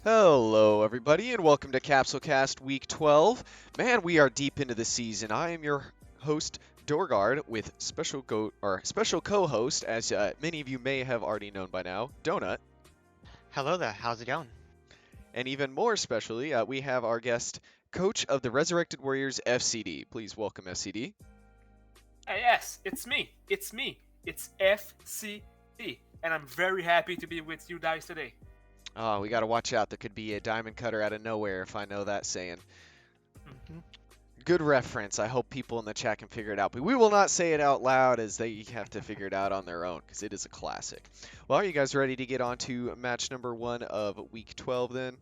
Hello, everybody, and welcome to Capsule Cast Week 12. Man, we are deep into the season. I am your host, DoorGuard, with special co-host, as many of you may have already known by now, Donut. Hello there, how's it going? And even more specially, we have our guest, coach of the Resurrected Warriors, FCD. Please welcome FCD. Yes, it's me. It's me. It's FCD. And I'm very happy to be with you guys today. Oh, we got to watch out. There could be a diamond cutter out of nowhere, if I know that saying. Mhm. Good reference. I hope people in the chat can figure it out. But we will not say it out loud as they have to figure it out on their own because it is a classic. Well, are you guys ready to get on to match number 1 of week 12 then?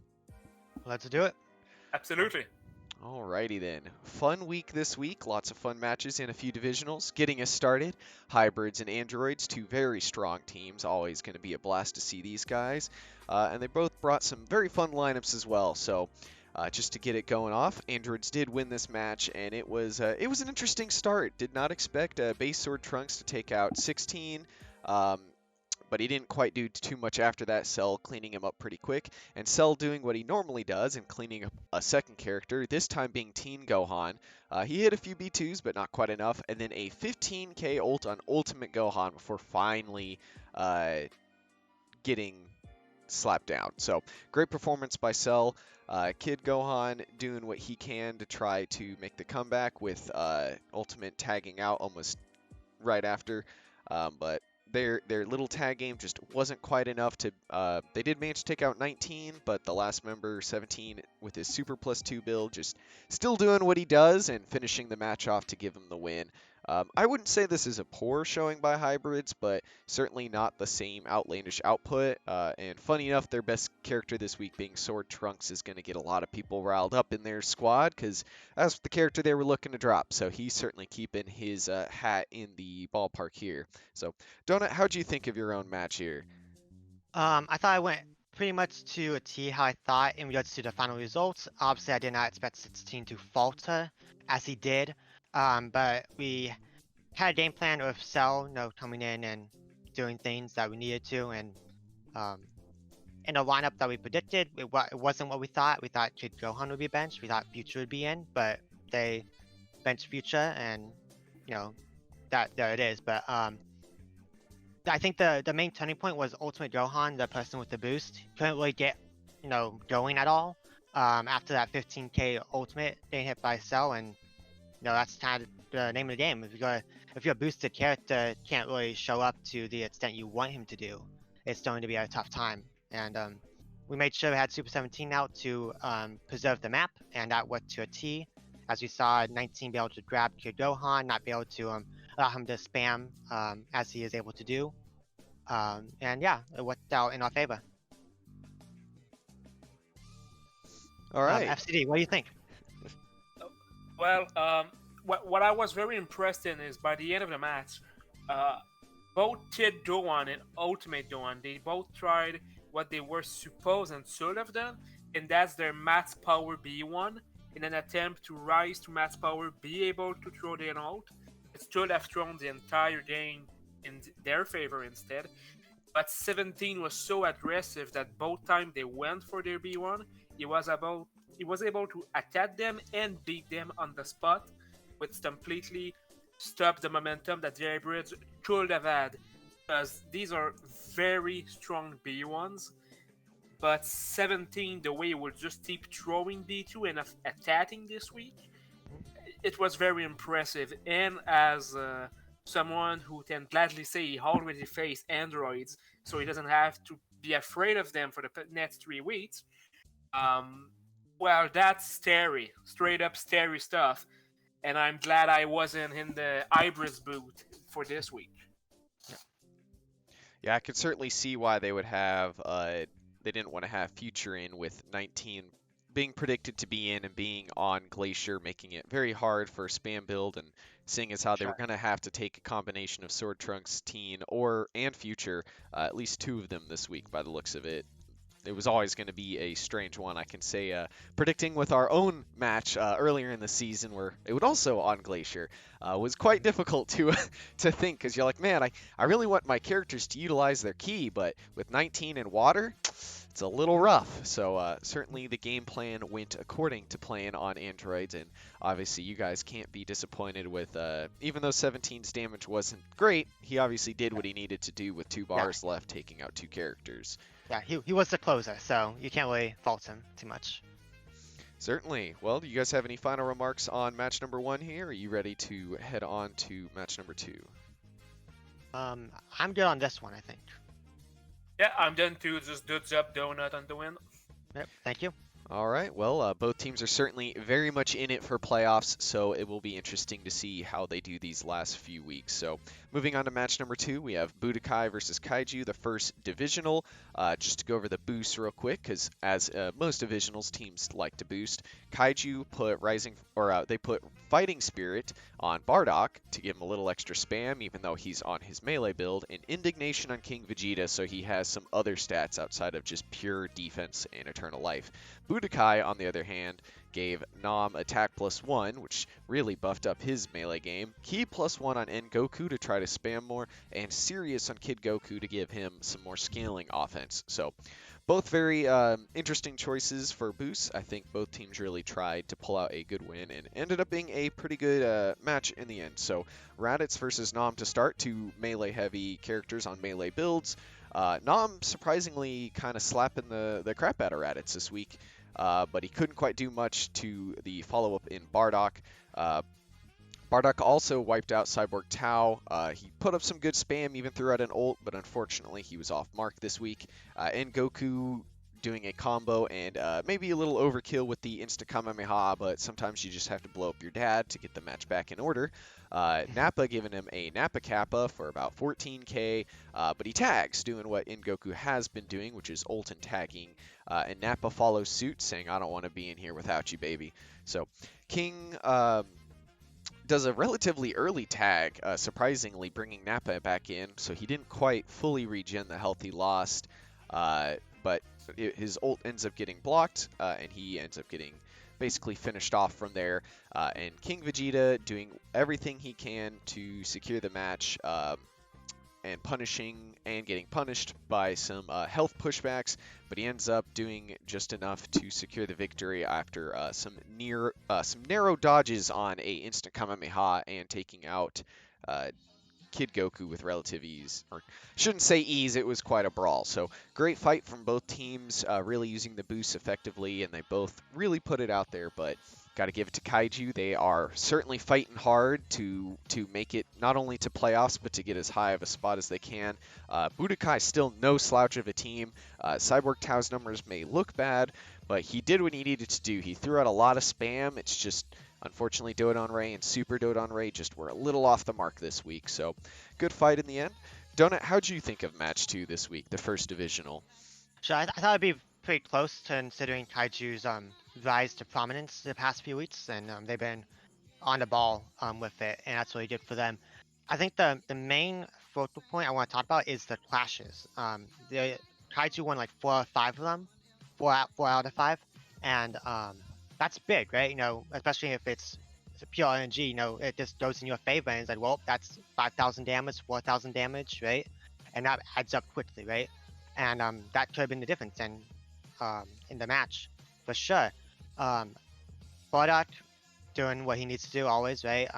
Let's do it. Absolutely. Alrighty then. Fun week this week. Lots of fun matches and a few divisionals. Getting us started, hybrids and androids, two very strong teams. Always going to be a blast to see these guys. And they both brought some very fun lineups as well. So just to get it going off, androids did win this match, and it was an interesting start. Did not expect base sword trunks to take out 16. But he didn't quite do too much after that, Cell cleaning him up pretty quick, and Cell doing what he normally does and cleaning up a second character, this time being Teen Gohan. He hit a few B2s, but not quite enough, and then a 15k ult on Ultimate Gohan before finally getting slapped down. So, great performance by Cell. Kid Gohan doing what he can to try to make the comeback with Ultimate tagging out almost right after, but their little tag game just wasn't quite enough to. They did manage to take out 19, but the last member 17 with his Super Plus 2 build just still doing what he does and finishing the match off to give him the win. I wouldn't say this is a poor showing by hybrids, but certainly not the same outlandish output. And funny enough, their best character this week being Sword Trunks is going to get a lot of people riled up in their squad because that's the character they were looking to drop. So he's certainly keeping his hat in the ballpark here. So, Donut, how'd you think of your own match here? I thought I went pretty much to a T how I thought in regards to the final results. Obviously, I did not expect 16 to falter as he did, but we had a game plan of Cell, coming in and doing things that we needed to, and um, in the lineup that we predicted, it wasn't what we thought. We thought Kid Gohan would be benched, we thought Future would be in, but they benched Future, and that there it is. But I think the main turning point was Ultimate Gohan, the person with the boost. Couldn't really get, going at all. After that 15k ultimate getting hit by Cell, and that's kind of the name of the game. If your boosted character can't really show up to the extent you want him to do, it's going to be a tough time. And we made sure we had Super 17 out to preserve the map, and that worked to a T. As we saw, 19 be able to grab Kid Gohan, not be able to allow him to spam as he is able to do. And yeah, it worked out in our favor. All right. FCD, what do you think? Well, what I was very impressed in is by the end of the match, both Kid Gohan and Ultimate Gohan, they both tried what they were supposed and should have done, and that's their Max Power B1 in an attempt to rise to Max Power, be able to throw their ult. It should have thrown the entire game in their favor instead. But 17 was so aggressive that both times they went for their B1, he was able to attack them and beat them on the spot, which completely stopped the momentum that the hybrids could have had. Because these are very strong B1s, but 17, the way he would just keep throwing B2 and attacking this week, it was very impressive. And as someone who can gladly say he already faced androids, so he doesn't have to be afraid of them for the next 3 weeks. Well, that's scary, straight up scary stuff. And I'm glad I wasn't in the Ibris boot for this week. Yeah, I could certainly see why they would have. They didn't want to have Future in with 19 being predicted to be in and being on Glacier, making it very hard for spam build, and seeing as how they were Sure. going to have to take a combination of Sword Trunks, Teen, and Future, at least two of them this week by the looks of it. It was always going to be a strange one. I can say, predicting with our own match earlier in the season, where it would also on Glacier, was quite difficult to to think, because you're like, man, I really want my characters to utilize their key, but with 19 in water, it's a little rough. So certainly the game plan went according to plan on androids, and obviously you guys can't be disappointed with, even though 17's damage wasn't great, he obviously did what he needed to do with 2 bars left, taking out 2 characters. Yeah, he was the closer, so you can't really fault him too much. Certainly. Well, do you guys have any final remarks on match number 1 here? Are you ready to head on to match number 2? I'm good on this one, I think. Yeah, I'm done too. Just dudes up, donut on the win. Yep, thank you. All right. Well, both teams are certainly very much in it for playoffs, so it will be interesting to see how they do these last few weeks. So, moving on to match number 2, we have Budokai versus Kaiju, the first divisional. Just to go over the boosts real quick, because as most divisionals, teams like to boost. Kaiju put they put Fighting Spirit on Bardock to give him a little extra spam, even though he's on his melee build, and Indignation on King Vegeta, so he has some other stats outside of just pure defense and Eternal Life. Budokai, on the other hand, gave Nam attack +1, which really buffed up his melee game, Ki +1 on Goku to try to spam more, and Sirius on Kid Goku to give him some more scaling offense. So both very interesting choices for boosts. I think both teams really tried to pull out a good win and ended up being a pretty good match in the end. So Raditz versus Nam to start, 2 melee heavy characters on melee builds. Nam surprisingly kind of slapping the crap out of Raditz this week. But he couldn't quite do much to the follow-up in Bardock. Bardock also wiped out Cyborg Tao. He put up some good spam, even threw out an ult, but unfortunately he was off mark this week. And Goku doing a combo and maybe a little overkill with the Insta Kamehameha, but sometimes you just have to blow up your dad to get the match back in order. Nappa giving him a Nappa Kappa for about 14k, but he tags, doing what Goku has been doing, which is ult and tagging. And Nappa follows suit, saying, "I don't want to be in here without you, baby." So King does a relatively early tag, surprisingly bringing Nappa back in, so he didn't quite fully regen the health he lost, but his ult ends up getting blocked, and he ends up getting basically finished off from there. And King Vegeta doing everything he can to secure the match, and getting punished by some health pushbacks, but he ends up doing just enough to secure the victory after some narrow dodges on a instant Kamehameha and taking out Kid Goku with relative ease. Or shouldn't say ease, it was quite a brawl. So great fight from both teams, really using the boost effectively, and they both really put it out there, but got to give it to Kaiju. They are certainly fighting hard to make it not only to playoffs, but to get as high of a spot as they can. Budokai still no slouch of a team. Cyborg Tao's numbers may look bad, but he did what he needed to do. He threw out a lot of spam. It's just, unfortunately, Dodon Ray and Super Dodon Ray just were a little off the mark this week. So good fight in the end. Donut, how'd you think of match 2 this week, the first divisional? Sure, I thought it'd be pretty close, considering Kaiju's rise to prominence the past few weeks, and they've been on the ball with it, and that's really good for them. I think the main focal point I want to talk about is the clashes. The Kaiju won like 4 or 5 of them, 4 out of 5, and that's big, right? You know, especially if it's pure RNG, you know, it just goes in your favor, and it's like, well, that's 5,000 damage, 4,000 damage, right? And that adds up quickly, right? And that could have been the difference in the match, for sure. Bardock doing what he needs to do always, right?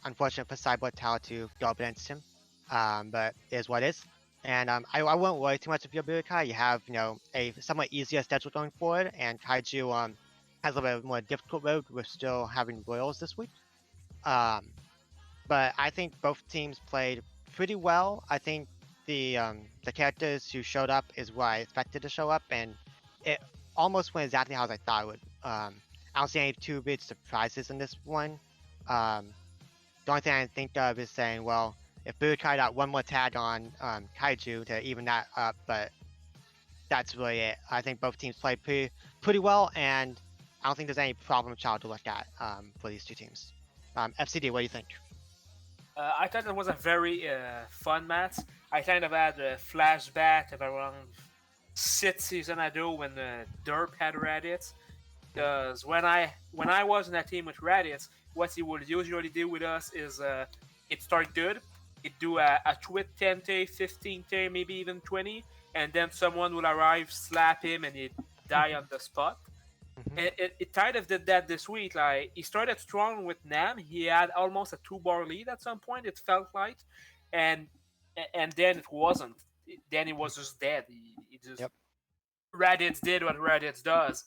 Unfortunate for Cyborg Tower to go up against him, but it is what it is. And I won't worry too much if you're Budokai. You have, you know, a somewhat easier schedule going forward, and Kaiju has a little bit more difficult road with still having Royals this week. But I think both teams played pretty well. I think the characters who showed up is what I expected to show up, and it almost went exactly how I thought it would. I don't see any too big surprises in this one. The only thing I think of is saying, well, if Budokai got one more tag on Kaiju to even that up, but that's really it. I think both teams played pretty well, and I don't think there's any problem child to look at for these two teams. FCD, what do you think? I thought it was a very fun match. I kind of had a flashback of around 6 seasons ago when Derp had Raditz. Because when I was in that team with Raditz, what he would usually do with us is it start good. It do a twit 10k, 15k, maybe even 20. and then someone will arrive, slap him, and he'd die on the spot. And it kind of did that this week. Like he started strong with Nam. He had almost a 2-bar lead at some point. It felt like, and then it wasn't. Then he was just dead. He just Yep. Raditz did what Raditz does.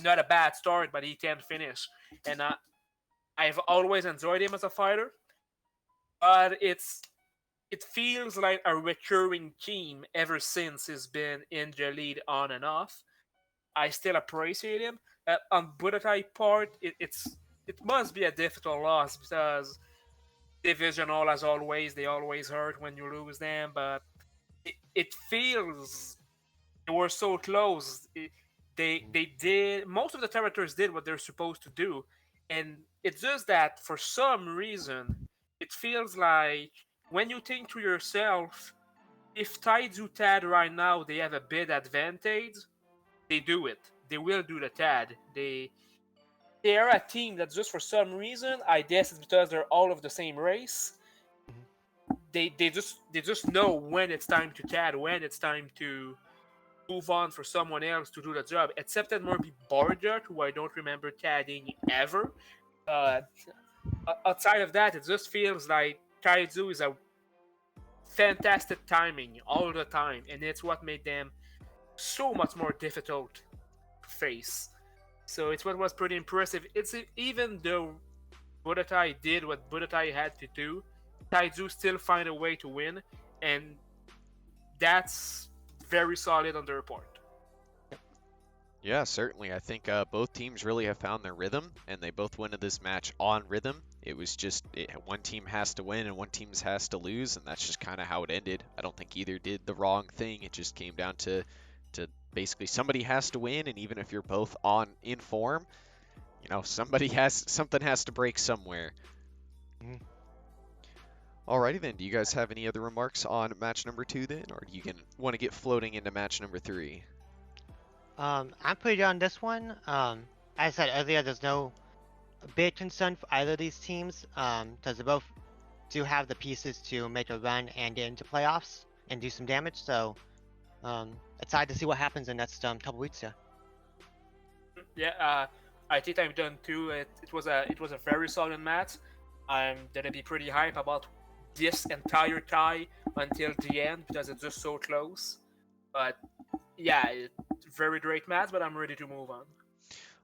Not a bad start, but he can't finish. And I've always enjoyed him as a fighter, but it feels like a recurring theme ever since he's been in the lead on and off. I still appreciate him. On Budokai part, it must be a difficult loss because divisional, as always, they always hurt when you lose them. But it feels they were so close. They did most of the characters did what they're supposed to do, and it's just that for some reason it feels like when you think to yourself, if Taiju Tad right now they have a bit advantage, they do it. They will do the Tad. They are a team that just for some reason, I guess it's because they're all of the same race. They just know when it's time to Tad, when it's time to move on for someone else to do the job. Except that maybe Barjot, who I don't remember tagging ever. Outside of that, it just feels like Kaizu is a fantastic timing all the time, and it's what made them so much more difficult to face. So it's what was pretty impressive. It's even though Budokai did what Budokai had to do, Taiju still find a way to win, and that's very solid on their part. Yeah, certainly. I think both teams really have found their rhythm, and they both went into this match on rhythm. It was just one team has to win and one team has to lose, and that's just kind of how it ended. I don't think either did the wrong thing. It just came down to basically somebody has to win, and even if you're both in form, something has to break somewhere. Alrighty then. Do you guys have any other remarks on match number 2 then, or do you want to get floating into match number 3? I'm pretty good on this one. As I said earlier, there's no big concern for either of these teams, because they both do have the pieces to make a run and get into playoffs and do some damage. So, excited to see what happens in the next couple weeks here. Yeah, I think I'm done too. It was a very solid match. I'm gonna be pretty hype about this entire tie until the end because it's just so close. But yeah, very great match, but I'm ready to move on.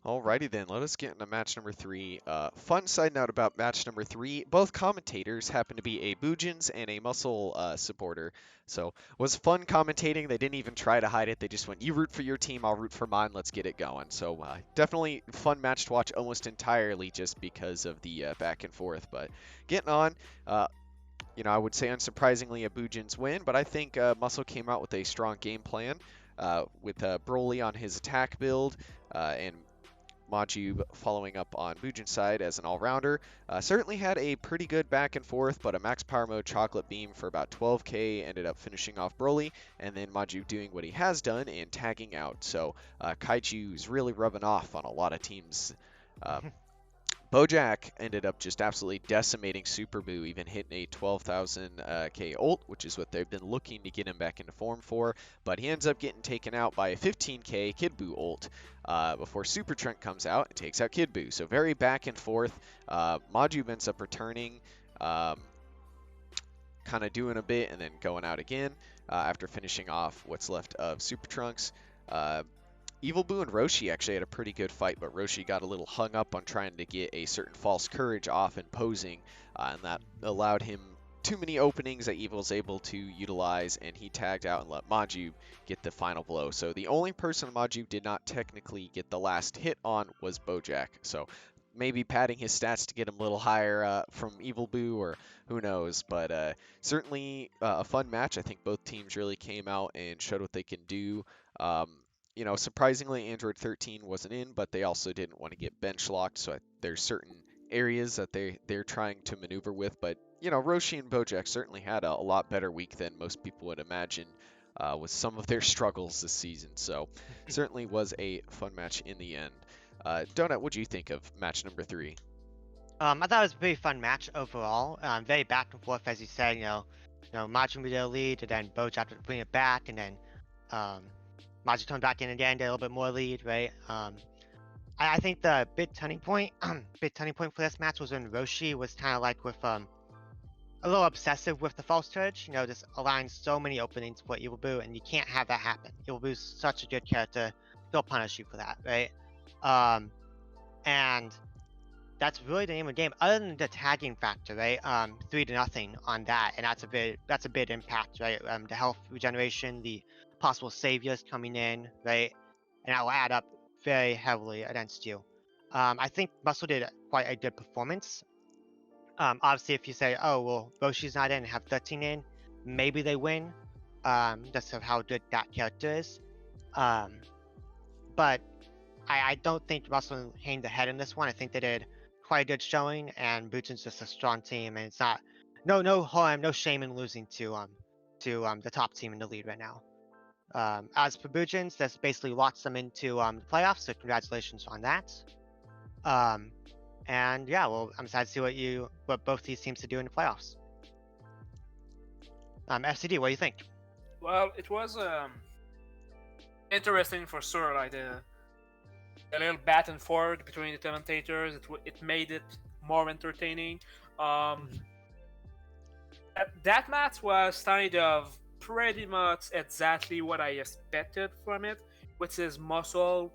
Alrighty then, let us get into match number 3. Fun side note about match number 3, both commentators happen to be a Bujins and a Muscle supporter. So, was fun commentating. They didn't even try to hide it. They just went, you root for your team, I'll root for mine, let's get it going. So, definitely fun match to watch almost entirely just because of the back and forth. But getting on, I would say unsurprisingly a Bujins win, but I think Muscle came out with a strong game plan with Broly on his attack build and Majub following up on Bujin's side as an all-rounder. Certainly had a pretty good back and forth, but a max power mode chocolate beam for about 12k ended up finishing off Broly, and then Majub doing what he has done and tagging out. So Kaiju's really rubbing off on a lot of teams. Bojack ended up just absolutely decimating Super Boo, even hitting a 12,000k ult, which is what they've been looking to get him back into form for, but he ends up getting taken out by a 15k Kid Boo ult before Super Trent comes out and takes out Kid Boo. So very back and forth. Majub ends up returning, kind of doing a bit and then going out again after finishing off what's left of Super Trunks. Evil Boo and Roshi actually had a pretty good fight, but Roshi got a little hung up on trying to get a certain false courage off and posing, and that allowed him too many openings that Evil was able to utilize, and he tagged out and let Majub get the final blow. So the only person Majub did not technically get the last hit on was Bojack. So maybe padding his stats to get him a little higher from Evil Boo, or who knows, but certainly a fun match. I think both teams really came out and showed what they can do. Surprisingly, Android 13 wasn't in, but they also didn't want to get bench locked, so there's certain areas that they're trying to maneuver with. But, Roshi and Bojack certainly had a lot better week than most people would imagine with some of their struggles this season. So, certainly was a fun match in the end. Donut, what do you think of match number 3? I thought it was a pretty fun match overall. Very back and forth, as you said. Majin with the lead, and then Bojack would bring it back, and then Majitone back in again, get a little bit more lead, right? I think the big turning point, for this match was when Roshi was kind of like with a little obsessive with the false charge, just allowing so many openings for Evil Boo, and you can't have that happen. Evil Boo's such a good character; he'll punish you for that, right? And that's really the name of the game. Other than the tagging factor, right? 3-0 on that, and that's a big impact, right? The health regeneration, the possible saviors coming in, right? And that will add up very heavily against you. I think Muscle did quite a good performance. Obviously, if you say, oh, well, Roshi's not in and have 13 in, maybe they win, just of how good that character is. But I don't think Russell hanged the head in this one. I think they did quite a good showing, and Buchan's just a strong team, and it's not no harm, no shame in losing to the top team in the league right now. As for Buchan's, this basically locks them into the playoffs, so congratulations on that. And yeah, well, I'm excited to see what both these teams to do in the playoffs. FCD, what do you think? Well, it was interesting for sure. Like the little back and forth between the commentators, it made it more entertaining. That match was kind of pretty much exactly what I expected from it, which is Muscle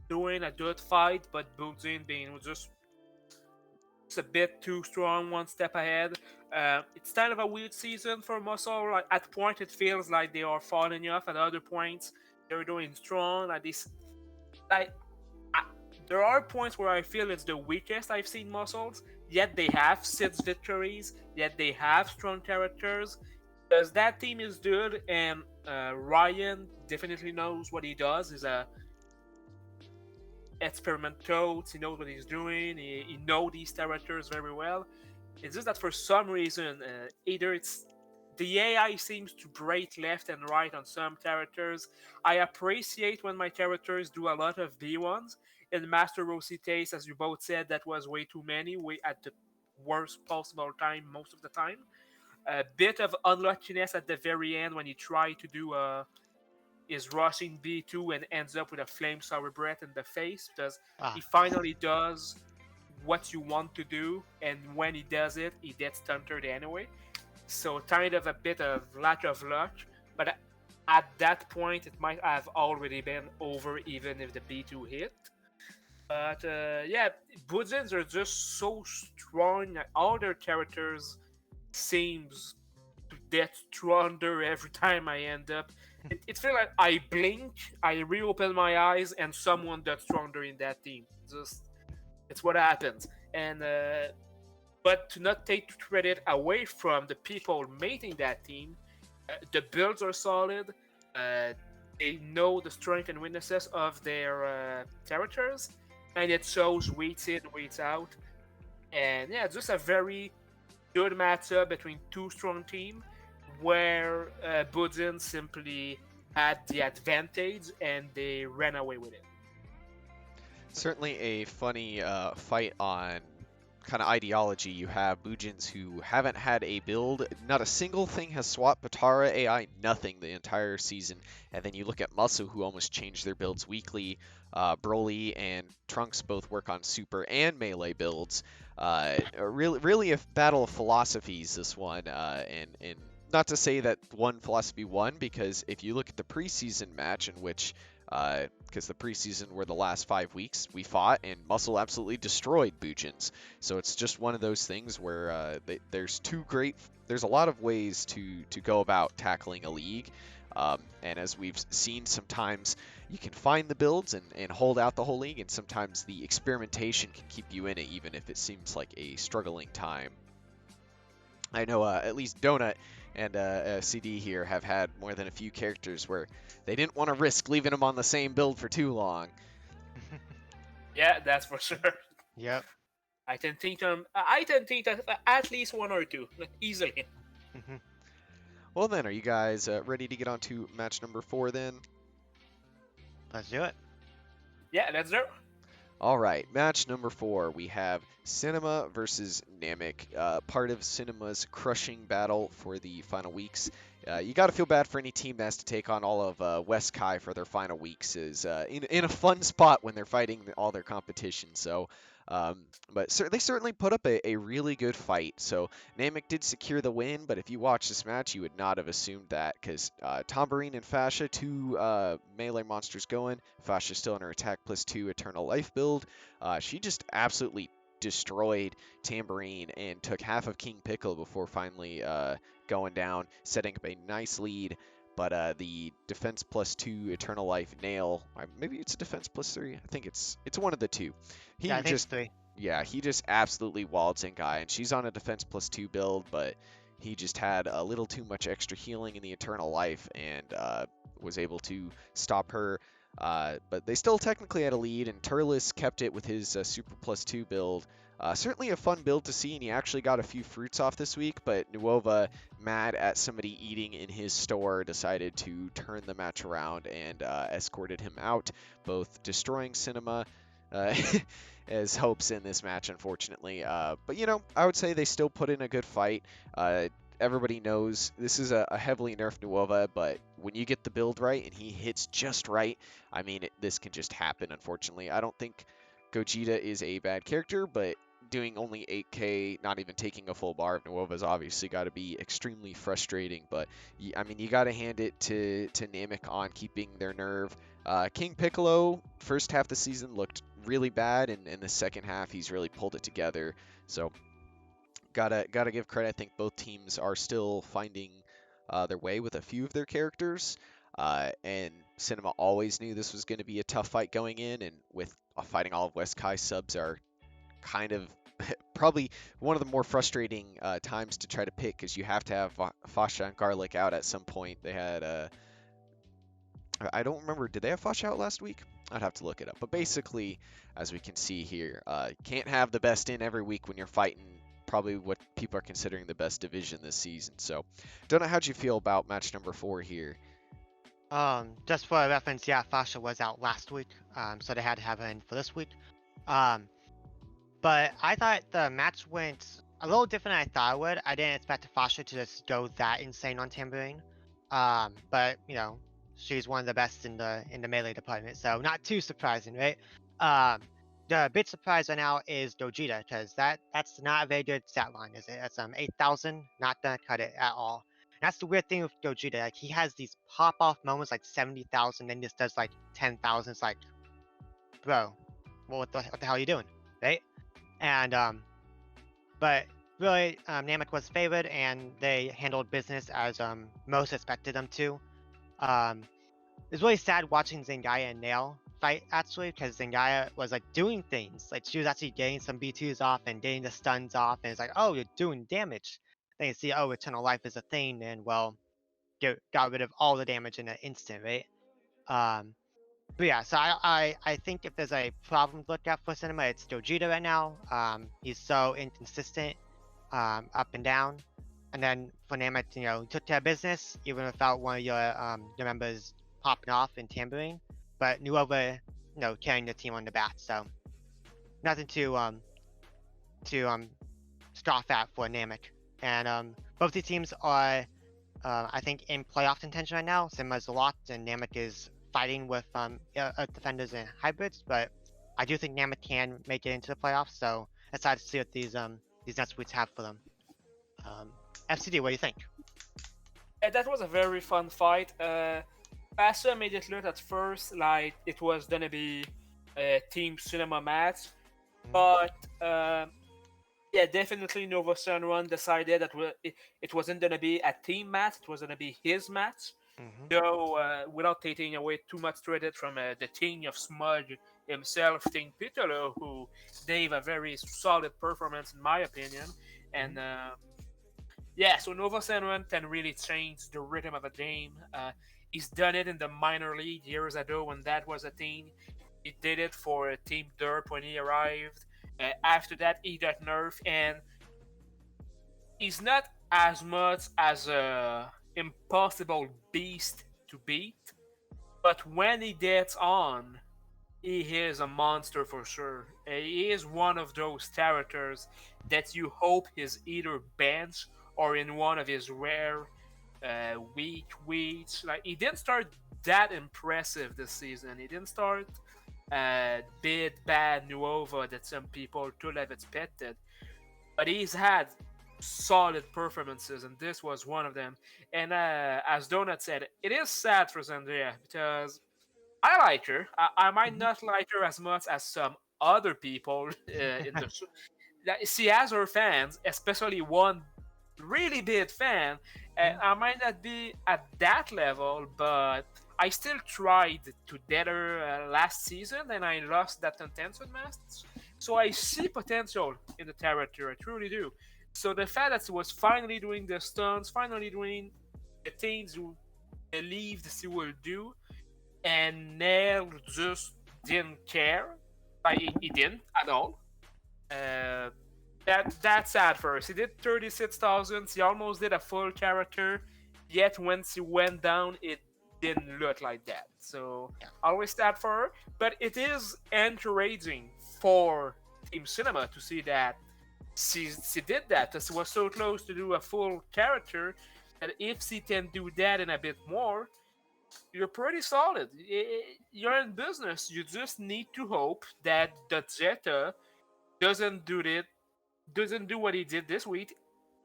doing a good fight, but Bujin being just a bit too strong, one step ahead. It's kind of a weird season for Muscle. Like at point it feels like they are falling off. At other points they're doing strong. There are points where I feel it's the weakest I've seen Muscles. Yet they have 6 victories. Yet they have strong characters. Because that team is good, and Ryan definitely knows what he does. He's a experiment coach. He knows what he's doing. He knows these characters very well. It's just that for some reason, either it's the AI seems to break left and right on some characters. I appreciate when my characters do a lot of B1s. In Master Rosita's, as you both said, that was way too many, way at the worst possible time most of the time. A bit of unluckiness at the very end when he tried to do is rushing B2 and ends up with a flame sour breath in the face, because he finally does what you want to do, and when he does it, he gets stunted anyway. So kind of a bit of lack of luck, but at that point it might have already been over even if the B2 hit. But yeah, Bujins are just so strong. All their characters seems to get stronger every time I end up. It feels like I blink, I reopen my eyes, and someone gets stronger in that team. It's what happens. And but to not take credit away from the people making that team, the builds are solid. They know the strength and weaknesses of their characters, and it shows weeks in, weeks out. And yeah, just a very good matchup between two strong teams, where Budin simply had the advantage and they ran away with it. Certainly a funny fight on kind of ideology. You have Bujins who haven't had a build. Not a single thing has swapped Patara AI, nothing the entire season. And then you look at Muscle, who almost changed their builds weekly. Broly and Trunks both work on super and melee builds. Really a battle of philosophies, this one. And not to say that one philosophy won, because if you look at the preseason match in which because the preseason were the last 5 weeks, we fought, and Muscle absolutely destroyed Bujins. So it's just one of those things where there's a lot of ways to go about tackling a league. And as we've seen, sometimes you can find the builds and hold out the whole league, and sometimes the experimentation can keep you in it, even if it seems like a struggling time. I know at least Donut and CD here have had more than a few characters where they didn't want to risk leaving them on the same build for too long. Yeah, that's for sure. Yep. I can think of at least one or two, easily. Well then, are you guys ready to get on to match number 4 then? Let's do it. Yeah, let's do it. All right, match number 4, we have Cinema versus Namek, part of Cinema's crushing battle for the final weeks. you got to feel bad for any team that has to take on all of West Kai for their final weeks is in a fun spot when they're fighting all their competition. So, but they certainly put up a really good fight. So Namek did secure the win, but if you watch this match, you would not have assumed that because Tambourine and Fascia, two melee monsters going. Fascia still in her attack +2 Eternal Life build. She just absolutely destroyed Tambourine and took half of King Pickle before finally going down, setting up a nice lead. But the defense +2 Eternal Life Nail, maybe it's a defense +3. I think it's one of the two. Yeah, I think it's 3. Yeah, he just absolutely walled Zengai, and she's on a defense +2 build, but he just had a little too much extra healing in the Eternal Life and was able to stop her. But they still technically had a lead, and Turles kept it with his super +2 build. Certainly a fun build to see, and he actually got a few fruits off this week, but Nuova, mad at somebody eating in his store, decided to turn the match around and escorted him out, both destroying Cinema as hopes in this match, unfortunately. But, you know, I would say they still put in a good fight. Everybody knows this is a heavily nerfed Nuova, but when you get the build right and he hits just right, I mean, this can just happen, unfortunately. I don't think Gogeta is a bad character, but doing only 8k, not even taking a full bar of Nuova's obviously got to be extremely frustrating. But, I mean, you got to hand it to Namek on keeping their nerve. King Piccolo, first half of the season looked really bad, and in the second half, he's really pulled it together. So, gotta give credit. I think both teams are still finding their way with a few of their characters. And Cinema always knew this was going to be a tough fight going in, and with fighting all of West Kai, subs are kind of probably one of the more frustrating times to try to pick, because you have to have Fascia and Garlic out at some point. They had I don't remember, did they have Fascia out last week? I'd have to look it up. But basically, as we can see here, can't have the best in every week when you're fighting probably what people are considering the best division this season. So, don't know how'd you feel about match number 4 here. Just for reference, yeah, Fascia was out last week, so they had to have her in for this week. But I thought the match went a little different than I thought it would. I didn't expect Fascia to just go that insane on Tambourine. But you know, she's one of the best in the melee department, so not too surprising, right? The big surprise right now is Gogeta, because that's not a very good stat line, is it? That's 8,000, not gonna cut it at all. And that's the weird thing with Gogeta. Like, he has these pop-off moments like 70,000, then just does like 10,000. It's like, bro, well, what the hell are you doing, right? And but really, Namek was favored, and they handled business as most expected them to. It's really sad watching Zangaya and Nail fight, actually, because Zangaya was like doing things. Like, she was actually getting some B2s off and getting the stuns off, and it's like, oh, you're doing damage. Then you see, oh, Eternal Life is a thing, and well, got rid of all the damage in an instant, right? But yeah, so I think if there's a problem to look at for Cinema, it's Gogeta right now. He's so inconsistent, up and down. And then for Namek, you know, he took care of business, even without one of your members popping off in Tambourine. But Nuova, you know, carrying the team on the back. So nothing to scoff at for Namek. And both these teams are, I think, in playoff contention right now. Cinema's locked, and Namek is fighting with defenders and hybrids. But I do think Namek can make it into the playoffs. So excited to see what these next weeks have for them. FCD, what do you think? That was a very fun fight. Fascia made it look at first like it was gonna be a Team Cinema match, but yeah, definitely Nova Sunrun decided that it wasn't gonna be a team match; it was gonna be his match. So, without taking away too much credit from the King of Smudge himself, King Piccolo, who gave a very solid performance in my opinion, and yeah, so Nova Sunrun can really change the rhythm of a game. He's done it in the minor league years ago when that was a thing. He did it for Team Derp when he arrived. After that, he got nerfed, and he's not as much as a impossible beast to beat, but when he gets on, he is a monster for sure. He is one of those characters that you hope is either bench or in one of his rare weak weeks. Like he didn't start that impressive this season. He didn't start big bad Nuova that some people could have expected, but he's had solid performances, and this was one of them. And as Donut said, it is sad for Zendaya because I like her. I might Mhm. not like her as much as some other people in the she has her fans, especially one really big fan. I might not be at that level, but I still tried to better last season, and I lost that contention match. So I see potential in the character, I truly do. So the fact that she was finally doing the stunts, finally doing the things you believed she will do, and Nail just didn't care. Like he didn't at all. Uh, that's sad for us. He did 36,000. He almost did a full character. Yet when she went down, it didn't look like that. So Yeah. always sad for her. But it is encouraging for Team Cinema to see that she did that. That she was so close to do a full character. That if she can do that and a bit more, you're pretty solid. You're in business. You just need to hope that the Zeta doesn't do it doesn't do what he did this week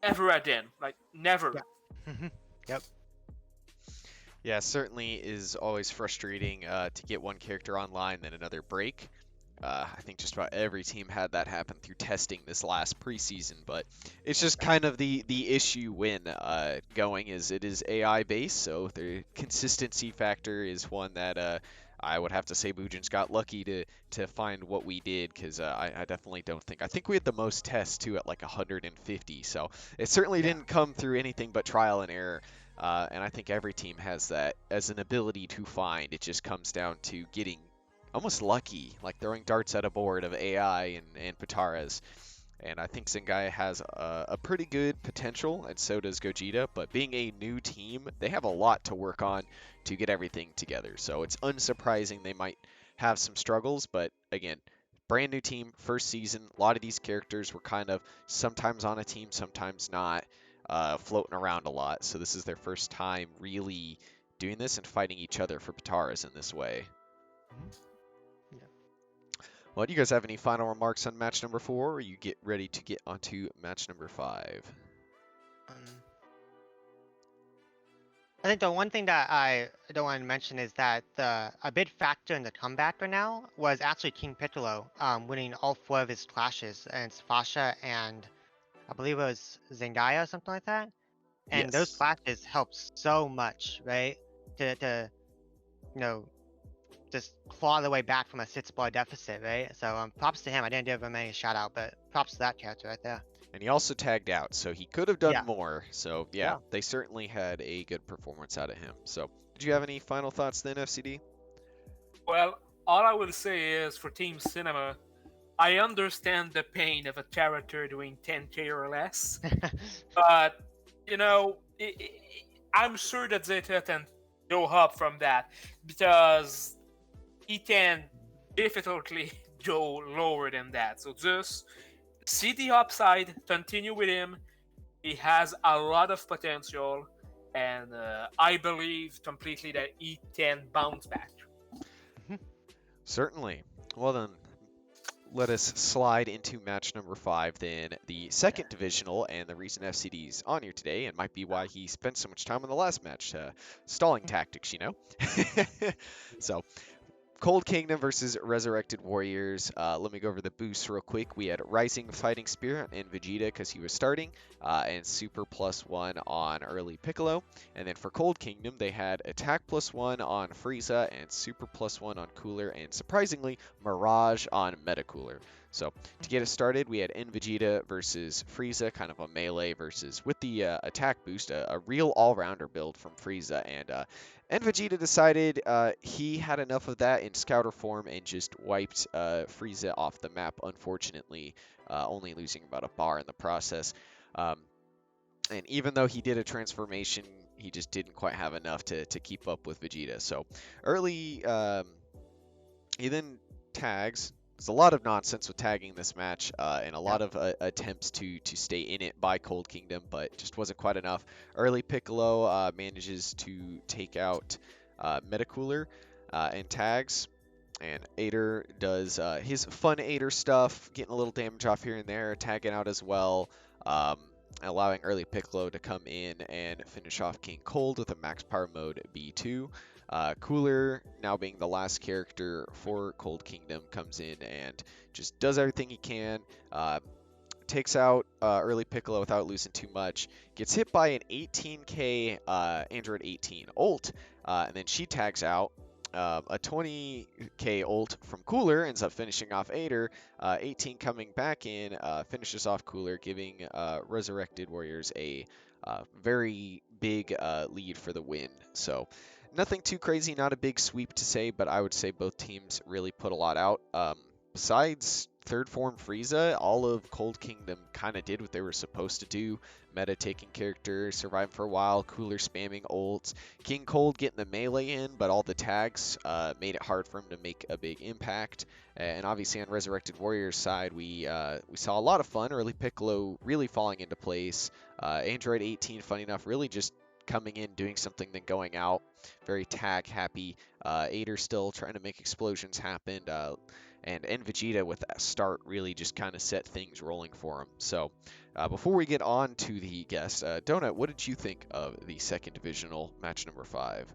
ever again. Like never. Yeah. Mhm. Yep. Yeah, certainly is always frustrating to get one character online, then another break. I think just about every team had that happen through testing this last preseason, but it's just kind of the issue when going is it is AI based, so the consistency factor is one that I would have to say Bujin's got lucky to find what we did, because I definitely don't think I think we had the most tests too at like 150, so it certainly Yeah. didn't come through anything but trial and error. And I think every team has that as an ability to find. It just comes down to getting almost lucky, like throwing darts at a board of AI and Pataras. And I think Zengaya has a pretty good potential, and so does Gogeta. But being a new team, they have a lot to work on to get everything together. So it's unsurprising they might have some struggles. But again, brand new team, first season. A lot of these characters were kind of sometimes on a team, sometimes not, floating around a lot. So this is their first time really doing this and fighting each other for Pataras in this way. Yeah. Well, do you guys have any final remarks on match number 4, or you get ready to get onto match number 5? Um, I think the one thing that I don't want to mention is that a big factor in the comeback right now was actually King Piccolo winning all 4 of his clashes, and it's Fasha and I believe it was Zendaya or something like that. And those Yes. clashes helped so much, right? To you know just claw the way back from a 6-bar deficit, right? So props to him. I didn't give him any shout out, but props to that character right there. And he also tagged out, so he could have done Yeah. more. So, yeah, Yeah. they certainly had a good performance out of him. So, did you have any final thoughts then, FCD? Well, all I will say is for Team Cinema, I understand the pain of a character doing 10k or less, but you know, I'm sure that Zeta can go up from that because he can definitely go lower than that. So just see the upside, continue with him. He has a lot of potential, and I believe completely that he can bounce back. Certainly. Well, then, let us slide into match number 5, then the second divisional, and the reason FCD's on here today, and might be why he spent so much time in the last match, stalling tactics, you know? So, Cold Kingdom versus Resurrected Warriors. Let me go over the boosts real quick. We had Rising Fighting Spirit and Vegeta because he was starting, and Super +1 on early Piccolo. And then for Cold Kingdom, they had Attack +1 on Frieza and Super +1 on Cooler, and surprisingly, Mirage on Metacooler. So to get us started, we had Vegeta versus Frieza, kind of a melee versus, with the attack boost, a real all-rounder build from Frieza, and Vegeta decided he had enough of that in Scouter form and just wiped Frieza off the map, unfortunately, only losing about a bar in the process. And even though he did a transformation, he just didn't quite have enough to keep up with Vegeta. So early, he then tags there's a lot of nonsense with tagging this match, and a lot of attempts to stay in it by Cold Kingdom, but just wasn't quite enough. Early Piccolo manages to take out Metacooler and tags, and Ader does his fun Ader stuff, getting a little damage off here and there, tagging out as well, allowing early Piccolo to come in and finish off King Cold with a max power mode B2. Cooler, now being the last character for Cold Kingdom, comes in and just does everything he can. Takes out early Piccolo without losing too much. Gets hit by an 18k Android 18 ult, and then she tags out. A 20k ult from Cooler ends up finishing off Ader. 18 coming back in, finishes off Cooler, giving Resurrected Warriors a very big lead for the win. So nothing too crazy, not a big sweep to say, but I would say both teams really put a lot out. Besides third form Frieza, all of Cold Kingdom kind of did what they were supposed to do. Meta taking character, surviving for a while, Cooler spamming ults, King Cold getting the melee in, but all the tags made it hard for him to make a big impact. And obviously on Resurrected Warriors side, we saw a lot of fun. Early Piccolo really falling into place. Android 18, funny enough, really just coming in, doing something, then going out. Very tag happy. Ader still trying to make explosions happen. And Vegeta with that start really just kind of set things rolling for him. So before we get on to the guest, Donut, what did you think of the second divisional match number 5?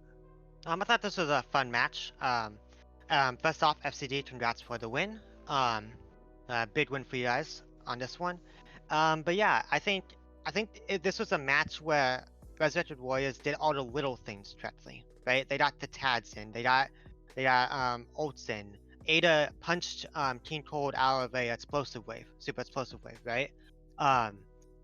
I thought this was a fun match. First off, FCD, congrats for the win. Big win for you guys on this one. But yeah, I think this was a match where Resurrected Warriors did all the little things correctly, right? They got the tags in, they got ults in. Ada punched King Cold out of a super explosive wave, right?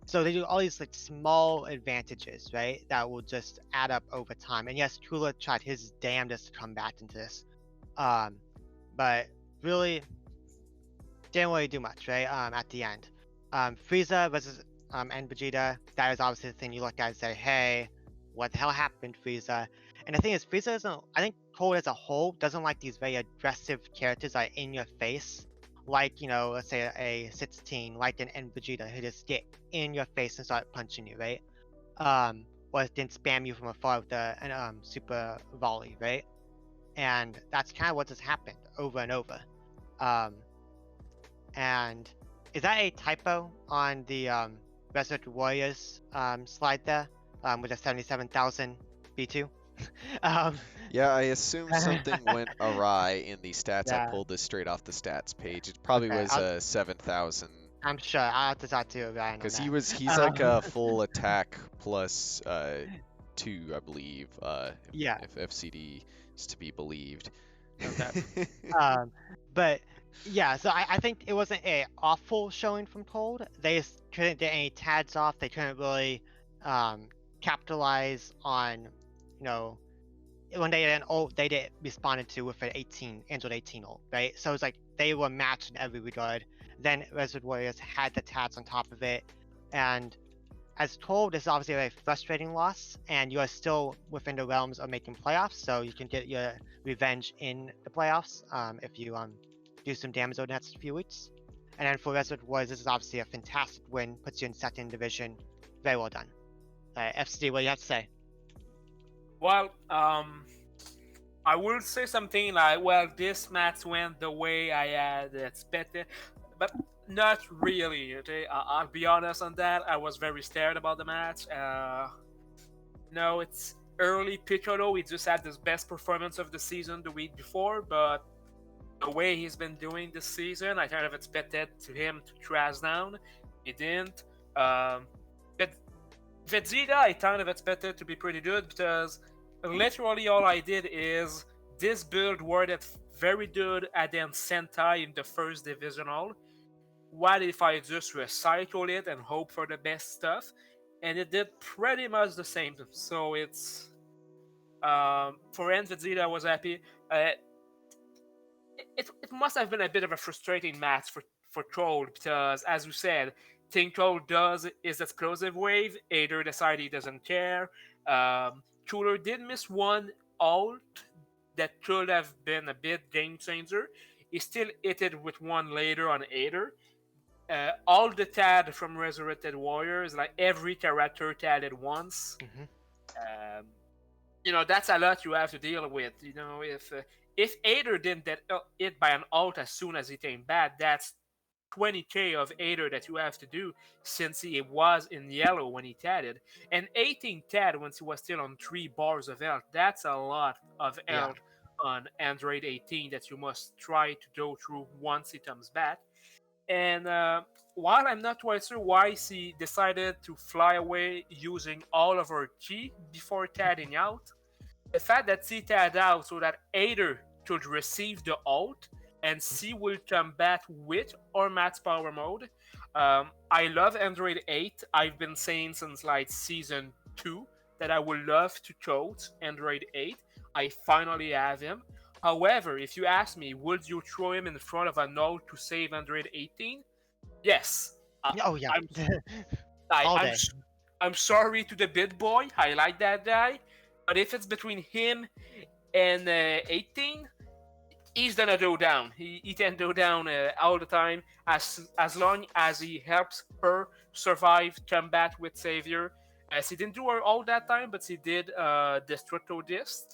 So they do all these like small advantages, right? That will just add up over time. And yes, Cooler tried his damnedest to come back into this, but really didn't really do much, right? At the end, Frieza versus and Vegeta. That is obviously the thing you look at and say, hey, what the hell happened, Frieza? And the thing is, Frieza doesn't, I think Cold as a whole doesn't like these very aggressive characters that are in your face. Like, you know, let's say a 16, like an Vegeta, who just get in your face and start punching you, right? Or then spam you from afar with the super volley, right? And that's kind of what has happened over and over. And is that a typo on the Resurrected Warriors slide there with a 77,000 B2? Yeah, I assume something went awry in the stats. Yeah. I pulled this straight off the stats page. It probably Okay, was 7,000. I'm sure. I'll have to talk to Ryan on Because that. he's like a full attack plus 2, I believe. Yeah. If FCD is to be believed. Okay. But yeah, so I think it wasn't a awful showing from Cold. They just couldn't get any tags off. They couldn't really capitalize on, you know, when they didn't ult, they didn't responded to with an Android 18 ult, right? So it's like they were matched in every regard. Then Resurrected Warriors had the tags on top of it, and as Cold, this is obviously a very frustrating loss, and you are still within the realms of making playoffs, so you can get your revenge in the playoffs if you do some damage over the next few weeks. And then for Resurrected Warriors, this is obviously a fantastic win, puts you in second division. Very well done. FCD, what do you have to say? Well, I will say something like, well, this match went the way I had expected, but not really. Okay, I'll be honest on that. I was very scared about the match. No, it's early Piccolo. He just had his best performance of the season the week before, but the way he's been doing this season, I kind of expected him to crash down. He didn't. But Vegeta, I kind of expected to be pretty good because literally all I did is this build worded very good against Sentai in the first divisional. What if I just recycle it and hope for the best stuff? And it did pretty much the same. So it's for end Vegeta, I was happy. It must have been a bit of a frustrating match for Troll because, as you said, King Troll does his explosive wave. Ader decided he doesn't care. Cooler did miss one ult that could have been a bit game changer. he still hit it with one later on Aether. All the TAD from Resurrected Warriors, like every character TADed once. Um, that's a lot you have to deal with. If Aether didn't get hit by an ult as soon as he came back, that's 20k of Aether that you have to do since he was in yellow when he TADed. And 18 TAD once he was still on 3 bars of health. That's a lot of health on Android 18 that you must try to go through once he comes back. And while I'm not quite sure why he decided to fly away using all of her chi before TADing out, the fact that she TAD out so that Aether could receive the ult and C will come back with or max power mode. I love Android 8. I've been saying since like season 2 that I would love to coach Android 8. I finally have him. However, if you ask me, would you throw him in front of a node to save Android 18? Yes. Oh yeah. I'm sorry to the big boy. I like that guy. But if it's between him and 18, he's gonna go down. He can go down all the time as long as he helps her survive combat with Savior. She didn't do her all that time, but she did Destructo Disc.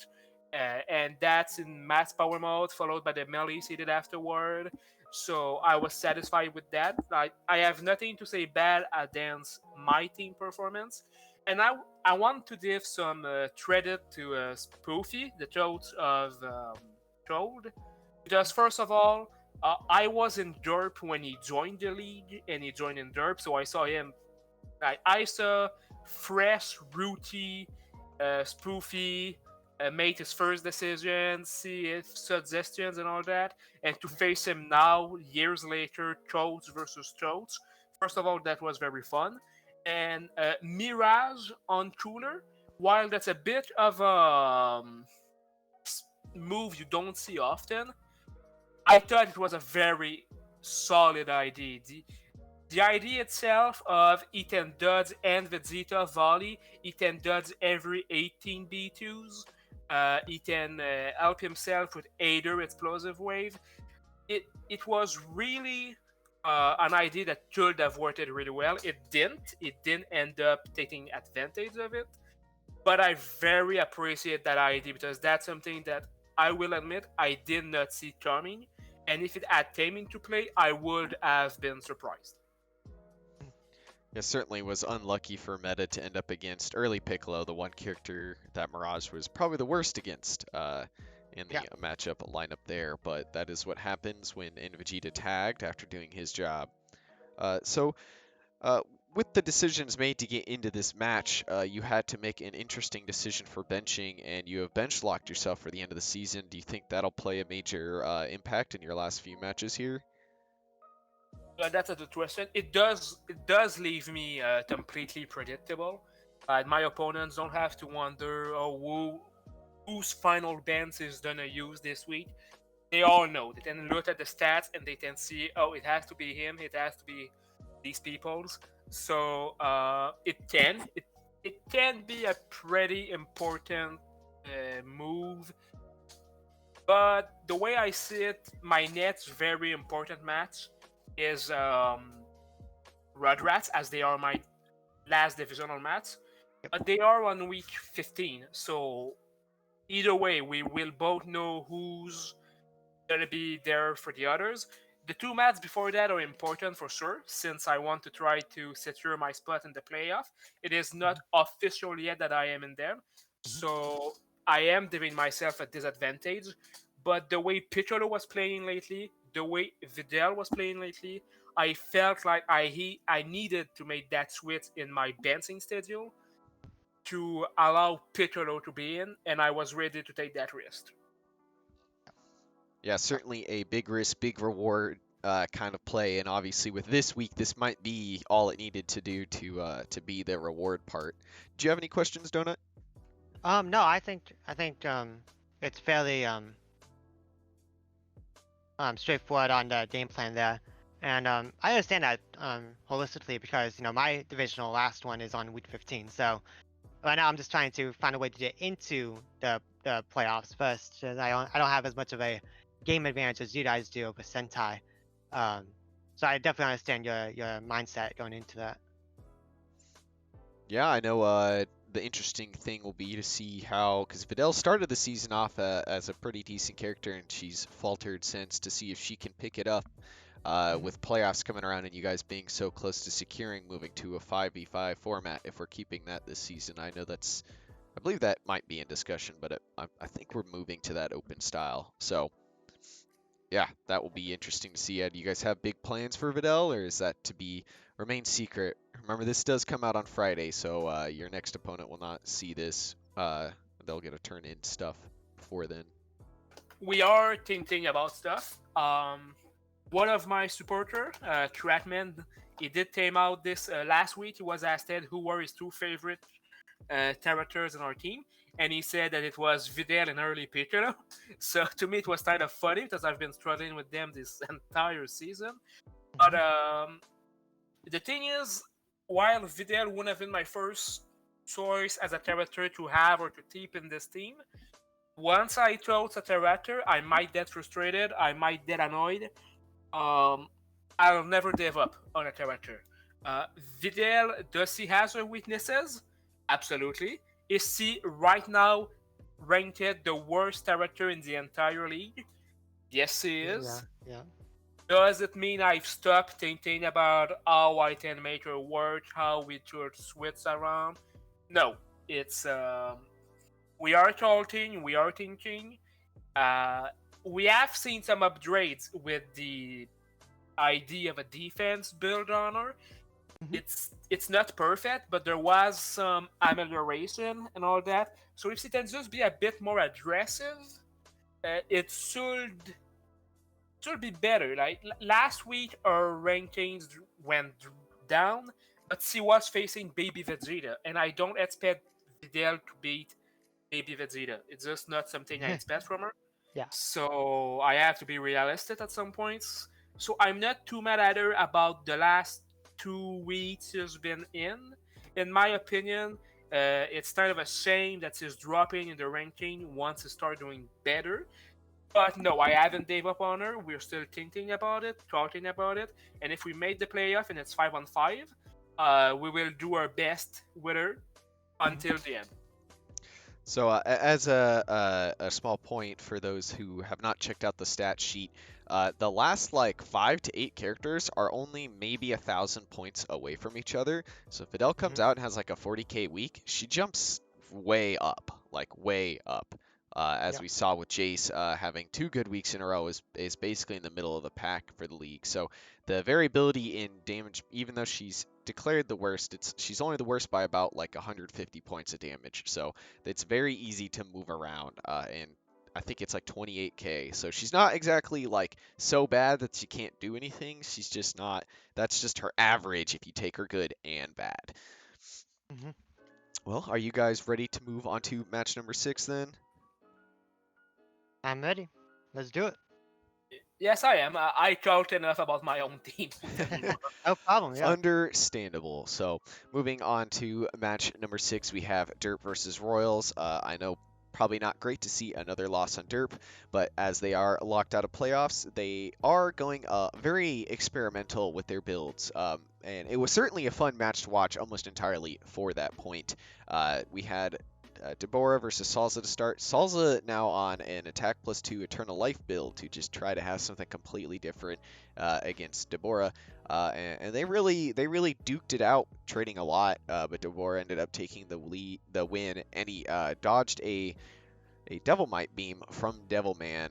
And that's in max power mode, followed by the melee she did afterward. So I was satisfied with that. I have nothing to say bad against my team performance. And I want to give some credit to Spoofy, the coach of Toad. Because first of all, I was in Derp when he joined the league, and he joined in Derp, so I saw him. I saw fresh, rooty, Spoofy, made his first decisions, see his suggestions and all that, and to face him now, years later, coach versus coach. First of all, that was very fun. And Mirage on Cooler, while that's a bit of a move you don't see often, I thought it was a very solid idea. The idea itself of he can dodge and Vegeta volley, he can dodge every 18 B2s, he can help himself with Aether explosive wave. It was really an idea that could have worked really well. It didn't. It didn't end up taking advantage of it. But I very appreciate that idea because that's something that I will admit I did not see coming. And if it had came into play, I would have been surprised. It certainly was unlucky for Meta to end up against early Piccolo, the one character that Mirage was probably the worst against in the matchup lineup there, but that is what happens when Vegeta tagged after doing his job. With the decisions made to get into this match, you had to make an interesting decision for benching, and you have bench locked yourself for the end of the season. Do you think that'll play a major impact in your last few matches here? That's a good question. It does leave me completely predictable. My opponents don't have to wonder whose final dance is gonna use this week. They all know. They can look at the stats and they can see, oh, it has to be him. It has to be these people's. So it can be a pretty important move. But the way I see it, my next very important match is Rugrats, as they are my last divisional match. But they are on week 15, so either way, we will both know who's gonna be there for the others. The two matches before that are important for sure, since I want to try to secure my spot in the playoff. It is not official yet that I am in there, so I am giving myself a disadvantage. But the way Piccolo was playing lately, the way Videl was playing lately, I felt like I needed to make that switch in my benching schedule to allow Piccolo to be in, and I was ready to take that risk. Yeah, certainly a big risk, big reward kind of play, and obviously with this week, this might be all it needed to do to be the reward part. Do you have any questions, Donut? No, I think it's fairly straightforward on the game plan there, and I understand that holistically because my divisional last one is on week 15, so right now I'm just trying to find a way to get into the playoffs first. I don't have as much of a game advantage as you guys do with Sentai. So I definitely understand your mindset going into that. Yeah, I know. The interesting thing will be to see how, because Videl started the season off as a pretty decent character, and she's faltered since. To see if she can pick it up with playoffs coming around and you guys being so close to securing moving to a 5v5 format. If we're keeping that this season, I believe that might be in discussion, but I think we're moving to that open style. So yeah, that will be interesting to see. Do you guys have big plans for Videl, or is that to remain secret? Remember, this does come out on Friday, so your next opponent will not see this. They'll get to turn in stuff before then. We are thinking about stuff. One of my supporter, Trackman, he did came out this last week. He was asked who were his two favorite characters in our team, and he said that it was Videl and Early Piccolo. So to me, it was kind of funny because I've been struggling with them this entire season. But the thing is, while Videl wouldn't have been my first choice as a character to have or to keep in this team, once I chose a character, I might get frustrated, I might get annoyed. I'll never give up on a character. Videl, does he have her weaknesses? Absolutely. Is he right now ranked the worst character in the entire league? Yes, he is. Yeah. Does it mean I've stopped thinking about how I can make her work, how we should switch around? No. It's we are talking, we are thinking. We have seen some upgrades with the idea of a defense build on her. It's not perfect, but there was some amelioration and all that. So if she can just be a bit more aggressive, it should be better. Like last week, our rankings went down, but she was facing Baby Vegeta, and I don't expect Videl to beat Baby Vegeta. It's just not something I expect from her. Yeah. So I have to be realistic at some points. So I'm not too mad at her about the last 2 weeks she's been in. In my opinion, it's kind of a shame that she's dropping in the ranking once she starts doing better. But no, I haven't gave up on her. We're still thinking about it, talking about it. And if we made the playoff and it's 5-on-5, we will do our best with her until the end. So as a small point for those who have not checked out the stat sheet, the last like 5 to 8 characters are only maybe 1,000 points away from each other. So if Videl comes out and has like a 40k week, she jumps way up, like way up. As we saw with Jace, having 2 good weeks in a row is basically in the middle of the pack for the league. So the variability in damage, even though she's declared the worst, she's only the worst by about like 150 points of damage. So it's very easy to move around, and I think it's like 28k. So she's not exactly like so bad that she can't do anything. She's just not. That's just her average if you take her good and bad. Well, are you guys ready to move on to match number 6 then? I'm ready. Let's do it. Yes, I am. I talked enough about my own team. No problem. Yeah. Understandable. So moving on to match number 6, we have Derp versus Royals. I know probably not great to see another loss on Derp, but as they are locked out of playoffs, they are going very experimental with their builds. And it was certainly a fun match to watch almost entirely for that point. We had Deborah versus Salza to start. Salza now on an attack +2 Eternal Life build to just try to have something completely different against Deborah. And they really duked it out, trading a lot, but Deborah ended up taking the win, and he dodged a Devilmite beam from Devilman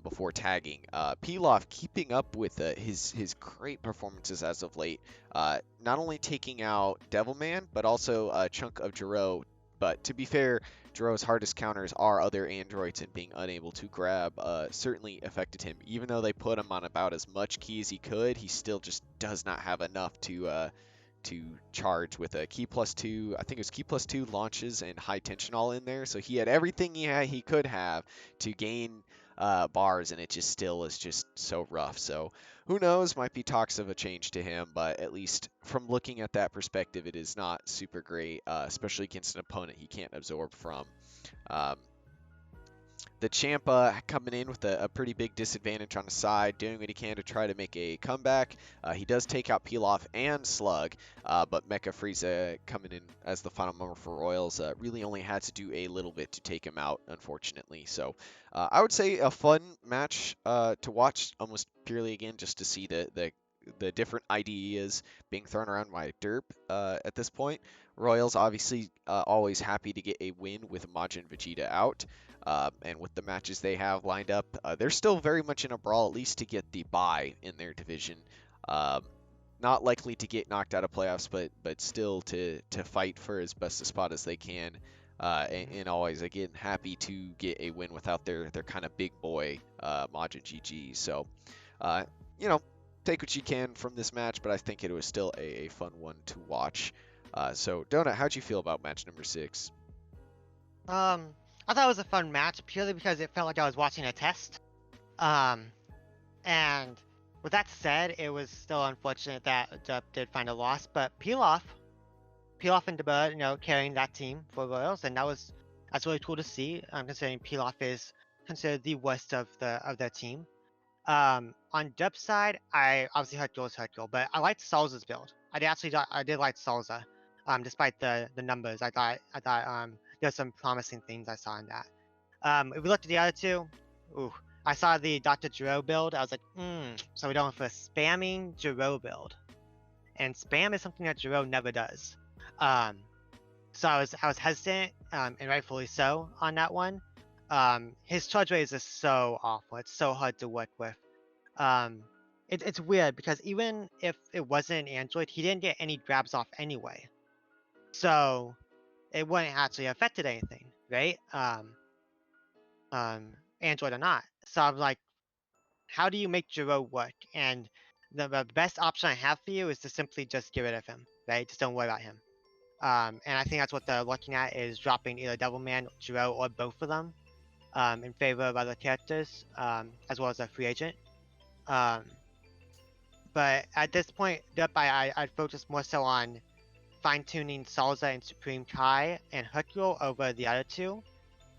before tagging. Pilaf keeping up with his great performances as of late, not only taking out Devilman, but also a chunk of Jiro. But to be fair, Jiro's hardest counters are other androids, and being unable to grab certainly affected him. Even though they put him on about as much ki as he could, he still just does not have enough to charge with a ki +2. I think it was ki +2 launches and high tension all in there. So he had everything he could have to gain bars, and it just still is just so rough. So who knows, might be talks of a change to him, but at least from looking at that perspective, it is not super great, especially against an opponent he can't absorb from. the champ coming in with a pretty big disadvantage on the side, doing what he can to try to make a comeback. He does take out Pilaf and Slug, but Mecha Frieza coming in as the final member for Royals really only had to do a little bit to take him out, unfortunately. So I would say a fun match to watch, almost purely again just to see the different ideas being thrown around by Derp at this point. Royals obviously always happy to get a win with Majin Vegeta out. And with the matches they have lined up, they're still very much in a brawl, at least to get the bye in their division. Not likely to get knocked out of playoffs, but still to fight for as best a spot as they can. And always, again, happy to get a win without their kind of big boy, Majin GG. So, take what you can from this match, but I think it was still a fun one to watch. So, Donut, how'd you feel about match number 6? I thought it was a fun match purely because it felt like I was watching a test. And with that said, it was still unfortunate that Dup did find a loss, but Pilaf and DeBird, carrying that team for Royals, and that's really cool to see. Considering Pilaf is considered the worst of their team. On Dub's side, I obviously Hercule, but I liked Salza's build. I did like Salza, despite the numbers. I thought there's some promising things I saw in that. If we looked at the other two, I saw the Dr. Giro build. I was like, so we're going for a spamming Giro build, and spam is something that Giro never does. So I was hesitant, and rightfully so on that one. His charge rate is just so awful. It's so hard to work with. It's weird because even if it wasn't an Android, he didn't get any grabs off anyway. So it wouldn't actually affected anything, right? Android or not. So I'm like, how do you make Giro work? And the best option I have for you is to simply just get rid of him, right? Just don't worry about him. And I think that's what they're looking at, is dropping either Devilman, Giro, or both of them in favor of other characters, as well as a free agent. But at this point, I'd focus more so on fine-tuning Salza and Supreme Kai and Hercule over the other two.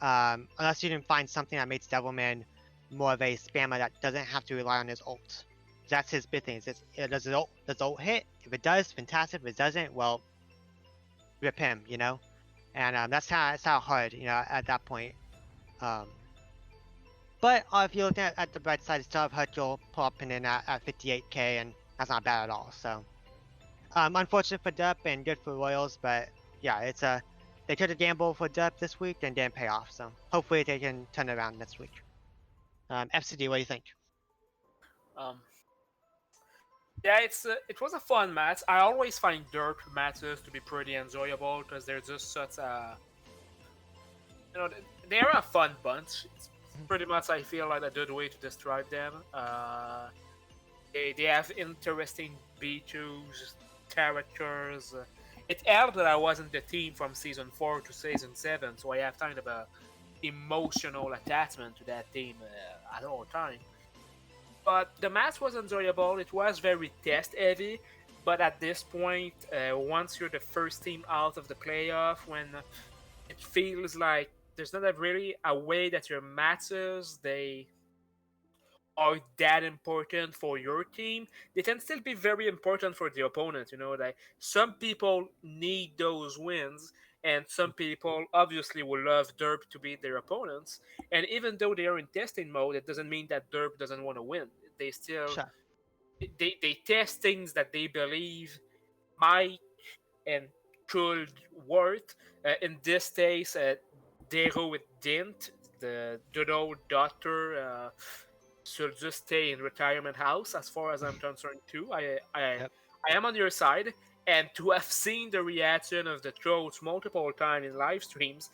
Unless you can find something that makes Devilman more of a spammer that doesn't have to rely on his ult. That's his big thing. Does the ult hit? If it does, fantastic. If it doesn't, well, rip him, And that's how hard, at that point. But if you look at the bright side, still have Hercule pull up and in at 58k, and that's not bad at all. So, unfortunate for Dup and good for Royals, but yeah, they took a gamble for Dup this week and didn't pay off. So hopefully they can turn it around next week. FCD, what do you think? Yeah, it was a fun match. I always find Dirt matches to be pretty enjoyable because they're just such a, they're a fun bunch. It's pretty much, I feel like, a good way to describe them. They have interesting B2s, characters. It helped that I wasn't the team from season 4 to season 7, so I have kind of a emotional attachment to that team at all time. But the match was enjoyable. It was very test heavy, but at this point, once you're the first team out of the playoff, when it feels like there's not really a way that your matches they are that important for your team, they can still be very important for the opponent. Like some people need those wins, and some people obviously will love Derp to beat their opponents. And even though they are in testing mode, it doesn't mean that Derp doesn't want to win. They still they test things that they believe might and could work. In this case, Dero with Dint, the good old doctor, should just stay in retirement house as far as I'm concerned too. I am on your side, and to have seen the reaction of the trolls multiple times in live streams,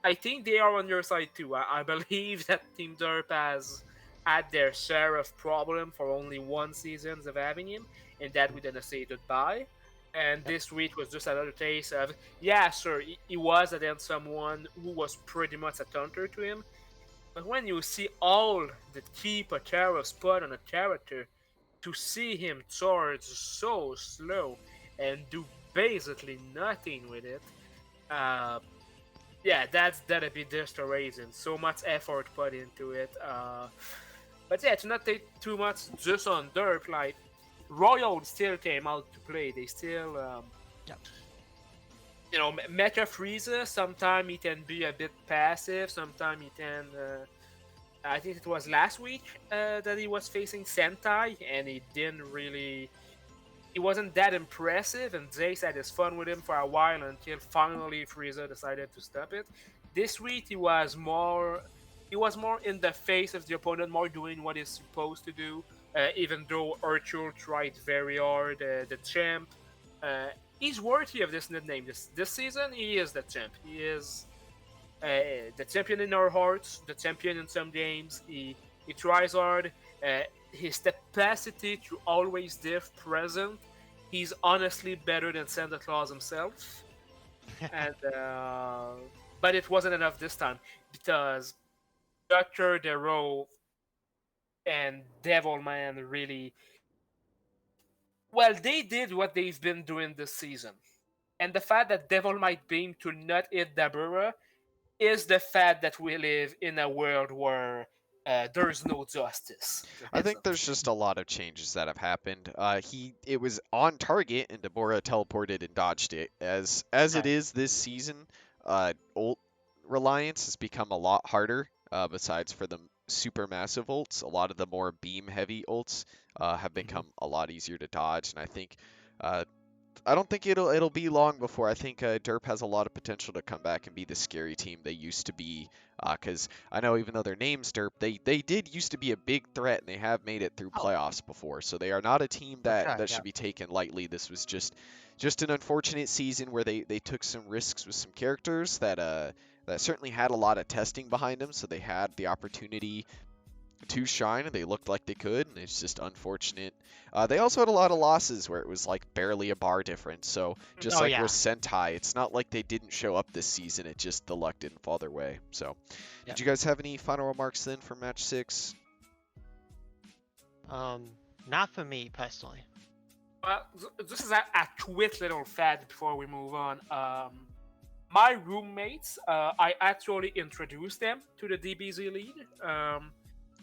I think they are on your side too. I believe that Team Derp has had their share of problem for only one season of having him, and that we're gonna say goodbye. And this week was just another case of, yeah, sure, he was against someone who was pretty much a counter to him. But when you see all the key Potaros put on a character, to see him charge so slow and do basically nothing with it, Yeah, that'd be just amazing. So much effort put into it. But yeah, to not take too much just on Derp, like Royal still came out to play. They still, Yep. Meta Freezer. Sometimes he can be a bit passive. Sometimes he can. I think it was last week that he was facing Sentai, and he didn't really. He wasn't that impressive, and Jace had his fun with him for a while until finally Frieza decided to stop it. This week he was more in the face of the opponent, more doing what he's supposed to do. Even though Archer tried very hard, the champ, uh, he's worthy of this nickname. This season, he is the champ. He is the champion in our hearts, the champion in some games. He tries hard. Uh, his capacity to always div present. He's honestly better than Santa Claus himself. And but it wasn't enough this time because Doctor Dero and Devilman really well. They did what they've been doing this season, and the fact that Devil might beam to not hit Dabura is the fact that we live in a world where there's no justice. I think there's just a lot of changes that have happened. It was on target and Deborah teleported and dodged it. As it Right. is this season, ult reliance has become a lot harder. Besides for the super massive ults, a lot of the more beam heavy ults have become a lot easier to dodge, and uh, I don't think it'll be long before I think Derp has a lot of potential to come back and be the scary team they used to be. Because I know even though their name's Derp, they did used to be a big threat and they have made it through Oh, playoffs before. So they are not a team for that sure. that Yeah. should be taken lightly. This was just an unfortunate season where they took some risks with some characters that certainly had a lot of testing behind them. So they had the opportunity to shine and they looked like they could, and it's just unfortunate. They also had a lot of losses where it was like barely a bar difference. So just Oh like yeah. with Sentai, it's not like they didn't show up this season. It just the luck didn't fall their way. So Yep. did you guys have any final remarks then for match 6? Not for me personally. Well, this is a quick little fact before we move on. My roommates, I actually introduced them to the DBZ league.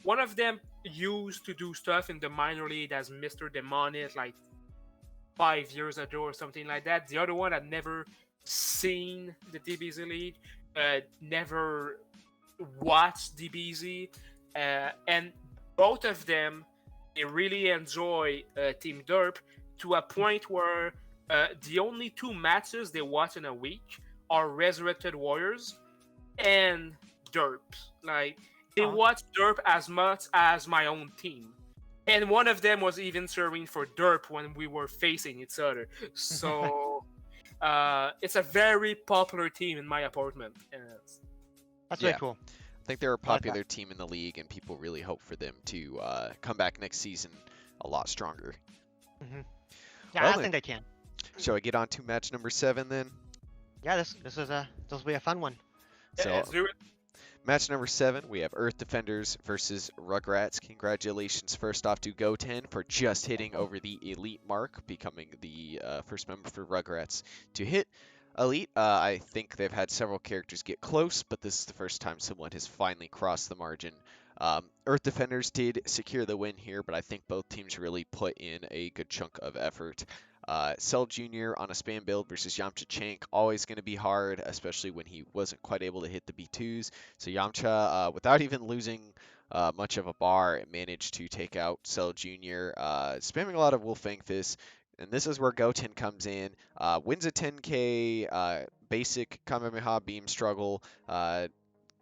One of them used to do stuff in the minor league as Mr. Demonic like 5 years ago or something like that. The other one had never seen the DBZ league, never watched DBZ, and both of them they really enjoy Team Derp to a point where the only 2 matches they watch in a week are Resurrected Warriors and Derp. Like they Oh. watch Derp as much as my own team. And one of them was even serving for Derp when we were facing each other. So it's a very popular team in my apartment. And That's Yeah. really cool. I think they're a I like that. popular team in the league, and people really hope for them to come back next season a lot stronger. Yeah, Well I then. think they can. Shall I get on to match number 7 then? Yeah, this will be a fun one. So let's do it. match number 7, we have Earth Defenders versus Rugrats. Congratulations first off to Goten for just hitting over the elite mark, becoming the first member for Rugrats to hit elite. I think they've had several characters get close, but this is the first time someone has finally crossed the margin. Earth Defenders did secure the win here, but I think both teams really put in a good chunk of effort. Cell Jr. on a spam build versus Yamcha Chank, always going to be hard, especially when he wasn't quite able to hit the B2s. So Yamcha, without even losing much of a bar, managed to take out Cell Jr., spamming a lot of Wolfang Fist. And this is where Goten comes in, wins a 10k basic Kamehameha beam struggle.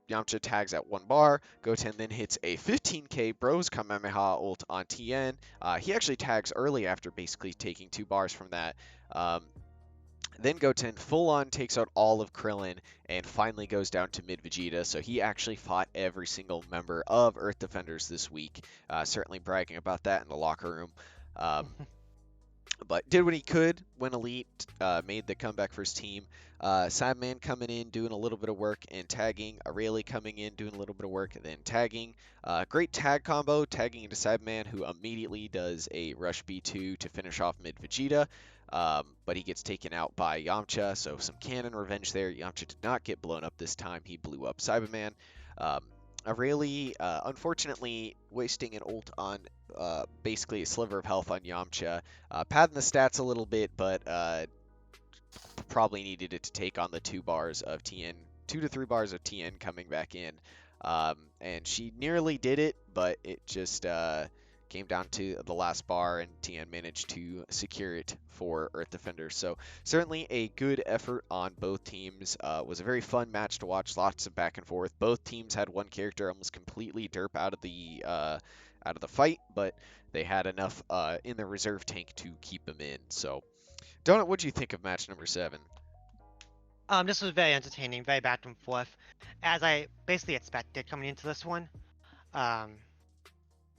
Yamcha tags at 1 bar. Goten then hits a 15k Bros Kamehameha ult on Tien. He actually tags early after basically taking 2 bars from that. Then Goten full on takes out all of Krillin and finally goes down to mid Vegeta. So he actually fought every single member of Earth Defenders this week. Certainly bragging about that in the locker room. but did what he could when Elite made the comeback for his team. Cyberman coming in, doing a little bit of work, and tagging. Aurelie coming in, doing a little bit of work, and then tagging. Great tag combo, tagging into Cyberman, who immediately does a rush B2 to finish off mid Vegeta. But he gets taken out by Yamcha, so some canon revenge there. Yamcha did not get blown up this time. He blew up Cyberman. Aurelie, unfortunately, wasting an ult on basically a sliver of health on Yamcha. Padding the stats a little bit, but probably needed it to take on the 2 bars of TN, 2 to 3 bars of TN coming back in. And she nearly did it, but it just came down to the last bar, and TN managed to secure it for Earth Defenders. So certainly a good effort on both teams. Was a very fun match to watch, lots of back and forth. Both teams had one character almost completely derp out of the fight, but they had enough in the reserve tank to keep them in. So, Donut, what do you think of match number 7? This was very entertaining, very back and forth, as I basically expected coming into this one.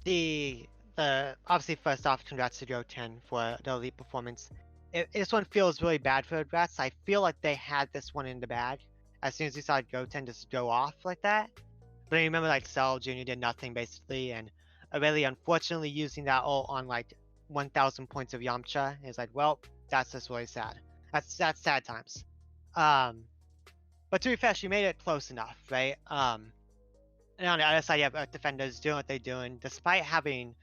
The obviously first off, congrats to Goten for the elite performance. This one feels really bad for the Rats. I feel like they had this one in the bag as soon as you saw Goten just go off like that. But I remember like Cell Jr. did nothing basically, and really unfortunately using that ult on like 1,000 points of Yamcha is like, well, that's just really sad. That's sad times. But to be fair, she made it close enough, right? And on the other side, you have Earth Defenders doing what they're doing, despite having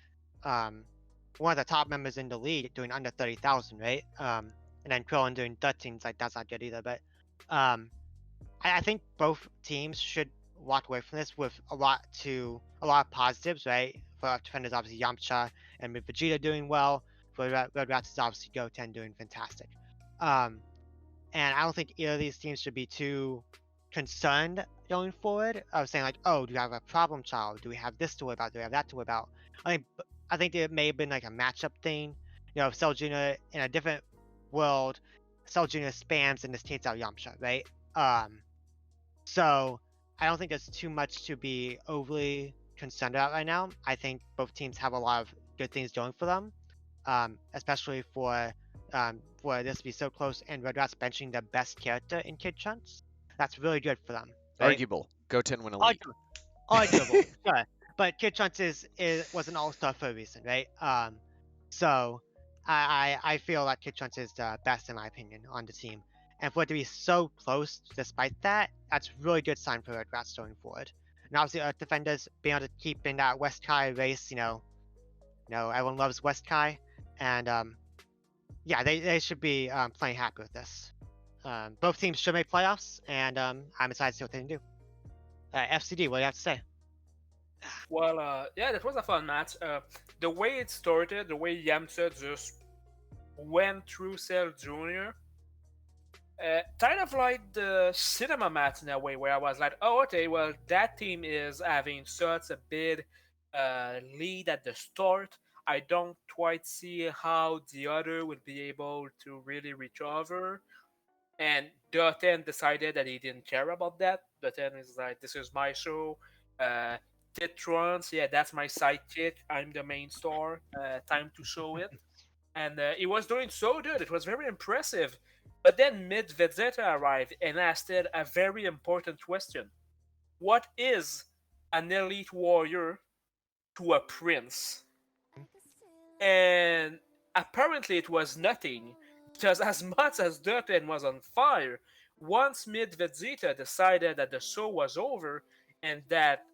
one of the top members in the league doing under 30,000, right? And then Krillin doing 13, like that's not good either. But I think both teams should walk away from this with a lot of positives, right? For Earth Defenders, obviously Yamcha and Vegeta doing well. For Red Rats, is obviously Goten doing fantastic. And I don't think either of these teams should be too concerned going forward of saying like, oh, do you have a problem child? Do we have this to worry about? Do we have that to worry about? I think it may have been like a matchup thing. You know, if Cell Jr. in a different world, Cell Jr. spams and just takes out Yamcha, right? So I don't think there's too much to be overly concerned about right now. I think both teams have a lot of good things going for them, especially for this to be so close and Red Rat's benching the best character in Kid Trunks. That's really good for them. Right? Arguable. Goten win elite. Arguable, sure. But Kid Trunks was an all-star for a reason, right? So I feel like Kid Trunks is the best in my opinion on the team. And for it to be so close despite that, that's really good sign for Red Rats going forward. And obviously Earth Defenders being able to keep in that West Kai race, you know, everyone loves West Kai. And yeah, they should be playing happy with this. Both teams should make playoffs, and I'm excited to see what they can do. FCD, what do you have to say? Well, yeah, that was a fun match. The way it started, the way Yamcha just went through Cell Jr., kind of like the cinema match in a way, where I was like, oh, okay, well, that team is having such a big lead at the start. I don't quite see how the other would be able to really recover. And Dutton decided that he didn't care about that. Dutton is like, this is my show. Titrons, yeah, that's my sidekick. I'm the main star. Time to show it. And he was doing so good. It was very impressive. But then Mid Vegeta arrived and asked a very important question. What is an elite warrior to a prince? And apparently it was nothing. Because as much as Dutton was on fire, once Mid Vegeta decided that the show was over and that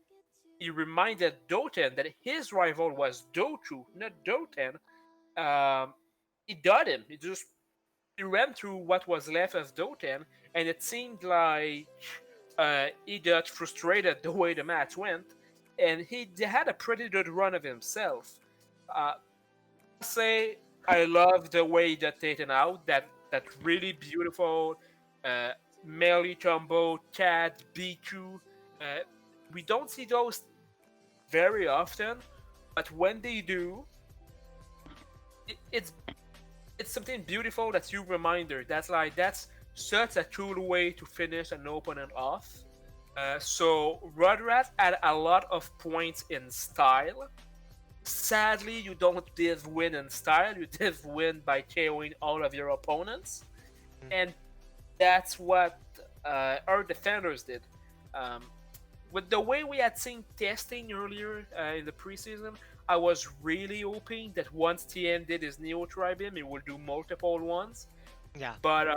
he reminded Dothan that his rival was Dotu, not Dothan, he got him. He ran through what was left of Dothan, and it seemed like he got frustrated the way the match went, and he had a pretty good run of himself. Say I love the way he got taken out. That really beautiful melee combo, Cat B2. We don't see those very often, but when they do, it's something beautiful. That's your reminder. That's such a cool way to finish an opponent off. So Rudrat had a lot of points in style. Sadly, you don't div win in style. You div win by KOing all of your opponents, and that's what our defenders did. Um, with the way we had seen testing earlier in the preseason, I was really hoping that once TN did his Neo Tri-Beam, he would do multiple ones. Yeah. But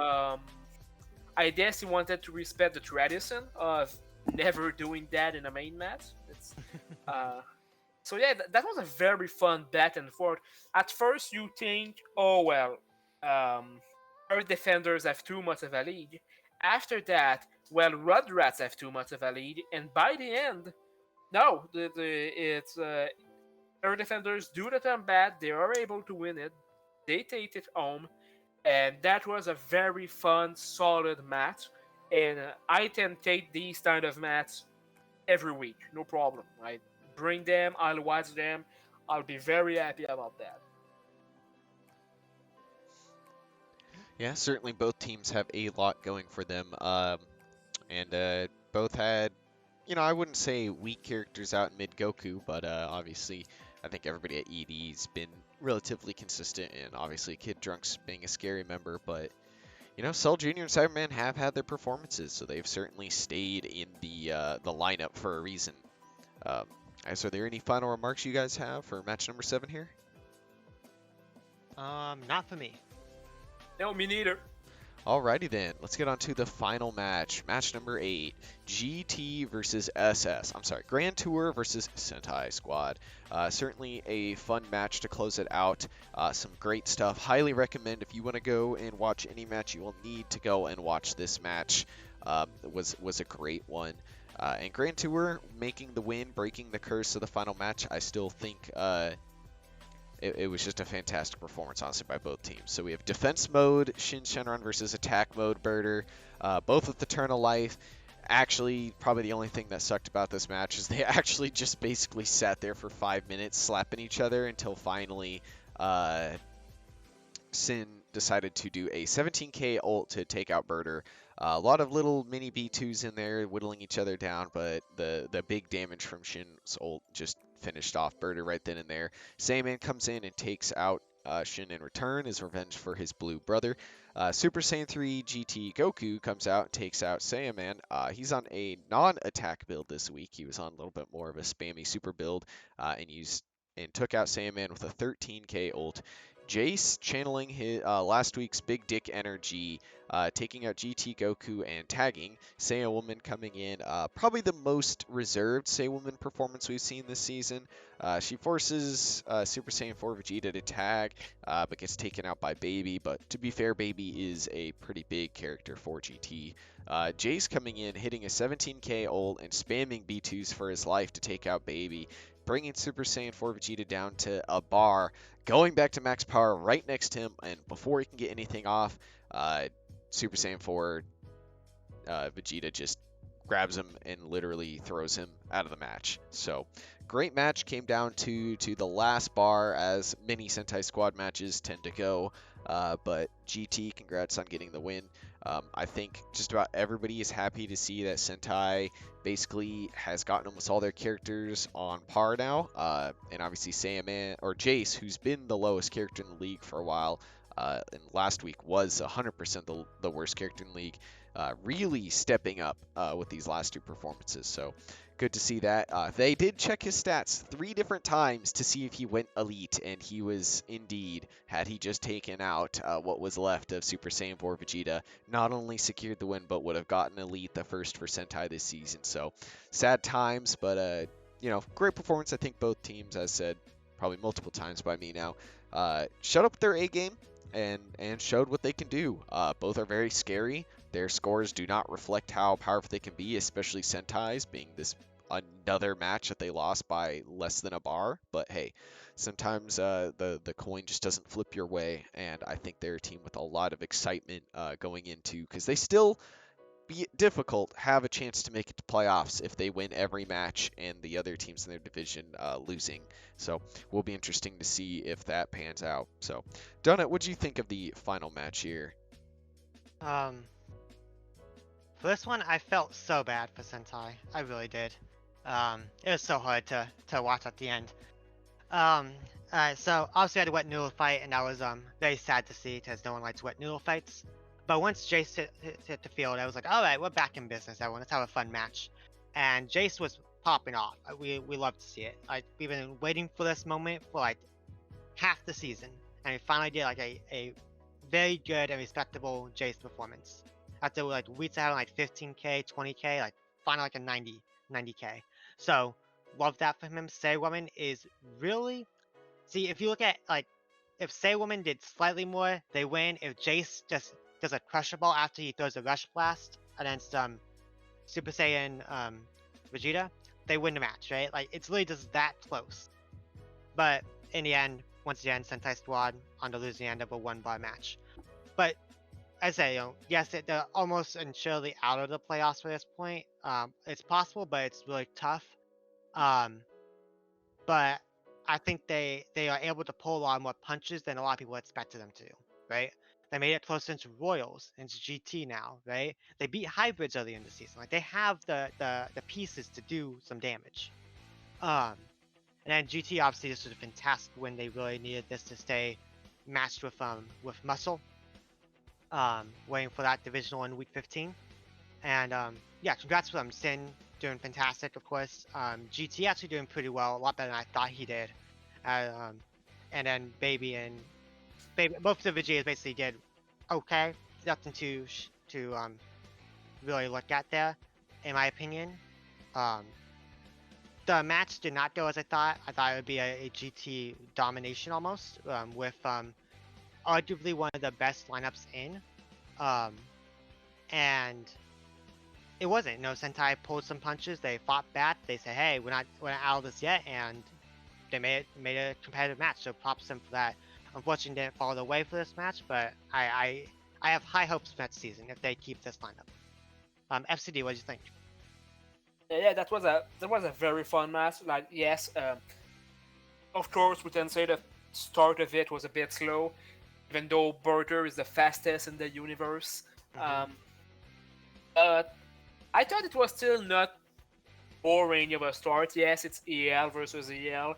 I guess he wanted to respect the tradition of never doing that in a main match. So yeah, that was a very fun back and forth. At first, you think, oh well, our defenders have too much of a lead. After that, well, Rudrats have too much of a lead, and by the end, no, it's our defenders do the combat. They are able to win it. They take it home, and that was a very fun, solid match. And I can take these kind of matches every week, no problem. Right? Bring them. I'll watch them. I'll be very happy about that. Yeah, certainly both teams have a lot going for them, and both had, I wouldn't say weak characters out in mid Goku, but obviously I think everybody at ED's been relatively consistent, and obviously Kid Drunk's being a scary member, but Cell Jr. and Cyberman have had their performances, so they've certainly stayed in the lineup for a reason. So are there any final remarks you guys have for match number 7 here? Not for me. No, me neither. Alrighty then, let's get on to the final match. Match number 8, GT versus SS. I'm sorry, Grand Tour versus Sentai Squad. Certainly a fun match to close it out. Some great stuff. Highly recommend if you want to go and watch any match, you will need to go and watch this match. It was a great one. And Grand Tour making the win, breaking the curse of the final match. I still think it was just a fantastic performance, honestly, by both teams. So we have defense mode, Shin Shenron versus attack mode, Birder. Both with Eternal Life. Actually, probably the only thing that sucked about this match is they actually just basically sat there for 5 minutes slapping each other until finally Sin decided to do a 17k ult to take out Birder. A lot of little mini B2s in there whittling each other down, but the big damage from Shin's ult just finished off Birder right then and there. Saiyaman comes in and takes out Shin in return as revenge for his blue brother. Super Saiyan 3 GT Goku comes out and takes out Saiyaman. He's on a non-attack build this week. He was on a little bit more of a spammy super build and took out Saiyaman with a 13k ult. Jace channeling his last week's big dick energy, taking out GT Goku and tagging. Saiyan Woman coming in, probably the most reserved Saiyan Woman performance we've seen this season. She forces Super Saiyan 4 Vegeta to tag, but gets taken out by Baby. But to be fair, Baby is a pretty big character for GT. Jace coming in, hitting a 17k ult and spamming B2s for his life to take out Baby, bringing Super Saiyan 4 Vegeta down to a bar, going back to max power right next to him, and before he can get anything off, Super Saiyan 4 Vegeta just grabs him and literally throws him out of the match. So, great match, came down to the last bar, as many Sentai Squad matches tend to go, but GT, congrats on getting the win. I think just about everybody is happy to see that Sentai basically has gotten almost all their characters on par now, and obviously Saiyaman, or Jace, who's been the lowest character in the league for a while, and last week was 100% the worst character in the league, really stepping up with these last two performances. So good to see that. They did check his stats 3 different times to see if he went elite, and he was indeed, had he just taken out what was left of Super Saiyan 4 Vegeta, not only secured the win, but would have gotten elite, the first for Sentai this season. So sad times, but great performance. I think both teams, as said probably multiple times by me now, shut up their A game and showed what they can do. Both are very scary. Their scores do not reflect how powerful they can be, especially Sentai's, being this another match that they lost by less than a bar. But hey, sometimes the coin just doesn't flip your way, and I think they're a team with a lot of excitement going into, because they still, be it difficult, have a chance to make it to playoffs if they win every match and the other teams in their division losing. So will be interesting to see if that pans out. So Donut, what do you think of the final match here? For this one, I felt so bad for Sentai. I really did. It was so hard to watch at the end. Alright, so obviously I had a wet noodle fight, and that was very sad to see because no one likes wet noodle fights. But once Jace hit the field, I was like, all right, we're back in business, everyone. Let's have a fun match. And Jace was popping off. We love to see it. Like we've been waiting for this moment for like half the season, and we finally did like a very good and respectable Jace performance. After like weeks of having like 15k, 20k, like finally like a 90k. So love that for him. Say Woman is really see if you look at like if Say Woman did slightly more, they win. If Jace just does a crushable after he throws a rush blast against Super Saiyan Vegeta, they win the match, right? Like it's really just that close. But in the end, once again, Sentai Squad on the losing end of a one-bar match. But I say, yes, they're almost and surely out of the playoffs for this point. It's possible, but it's really tough. But I think they are able to pull a lot more punches than a lot of people expected them to, right? They made it close into Royals, into GT now, right? They beat Hybrids early in the season. Like they have the pieces to do some damage. And then GT obviously this was a fantastic win. They really needed this to stay matched with Muscle. Waiting for that divisional in week 15. And yeah, congrats to them. Sin doing fantastic, of course. GT actually doing pretty well, a lot better than I thought he did. And then Baby, both of the Vegetas basically did okay. Nothing to really look at there, in my opinion. The match did not go as I thought. I thought it would be a GT domination almost, with arguably one of the best lineups in. And it wasn't. No, Sentai pulled some punches. They fought back. They said, "Hey, we're not out of this yet," and they made a competitive match. So props them for that. Unfortunately, didn't follow the way for this match, but I have high hopes for next season if they keep this lineup. FCD, what do you think? Yeah, that was a very fun match. Like, yes, of course, we can say the start of it was a bit slow, even though Burger is the fastest in the universe. But I thought it was still not boring of a start. Yes, it's EL versus EL,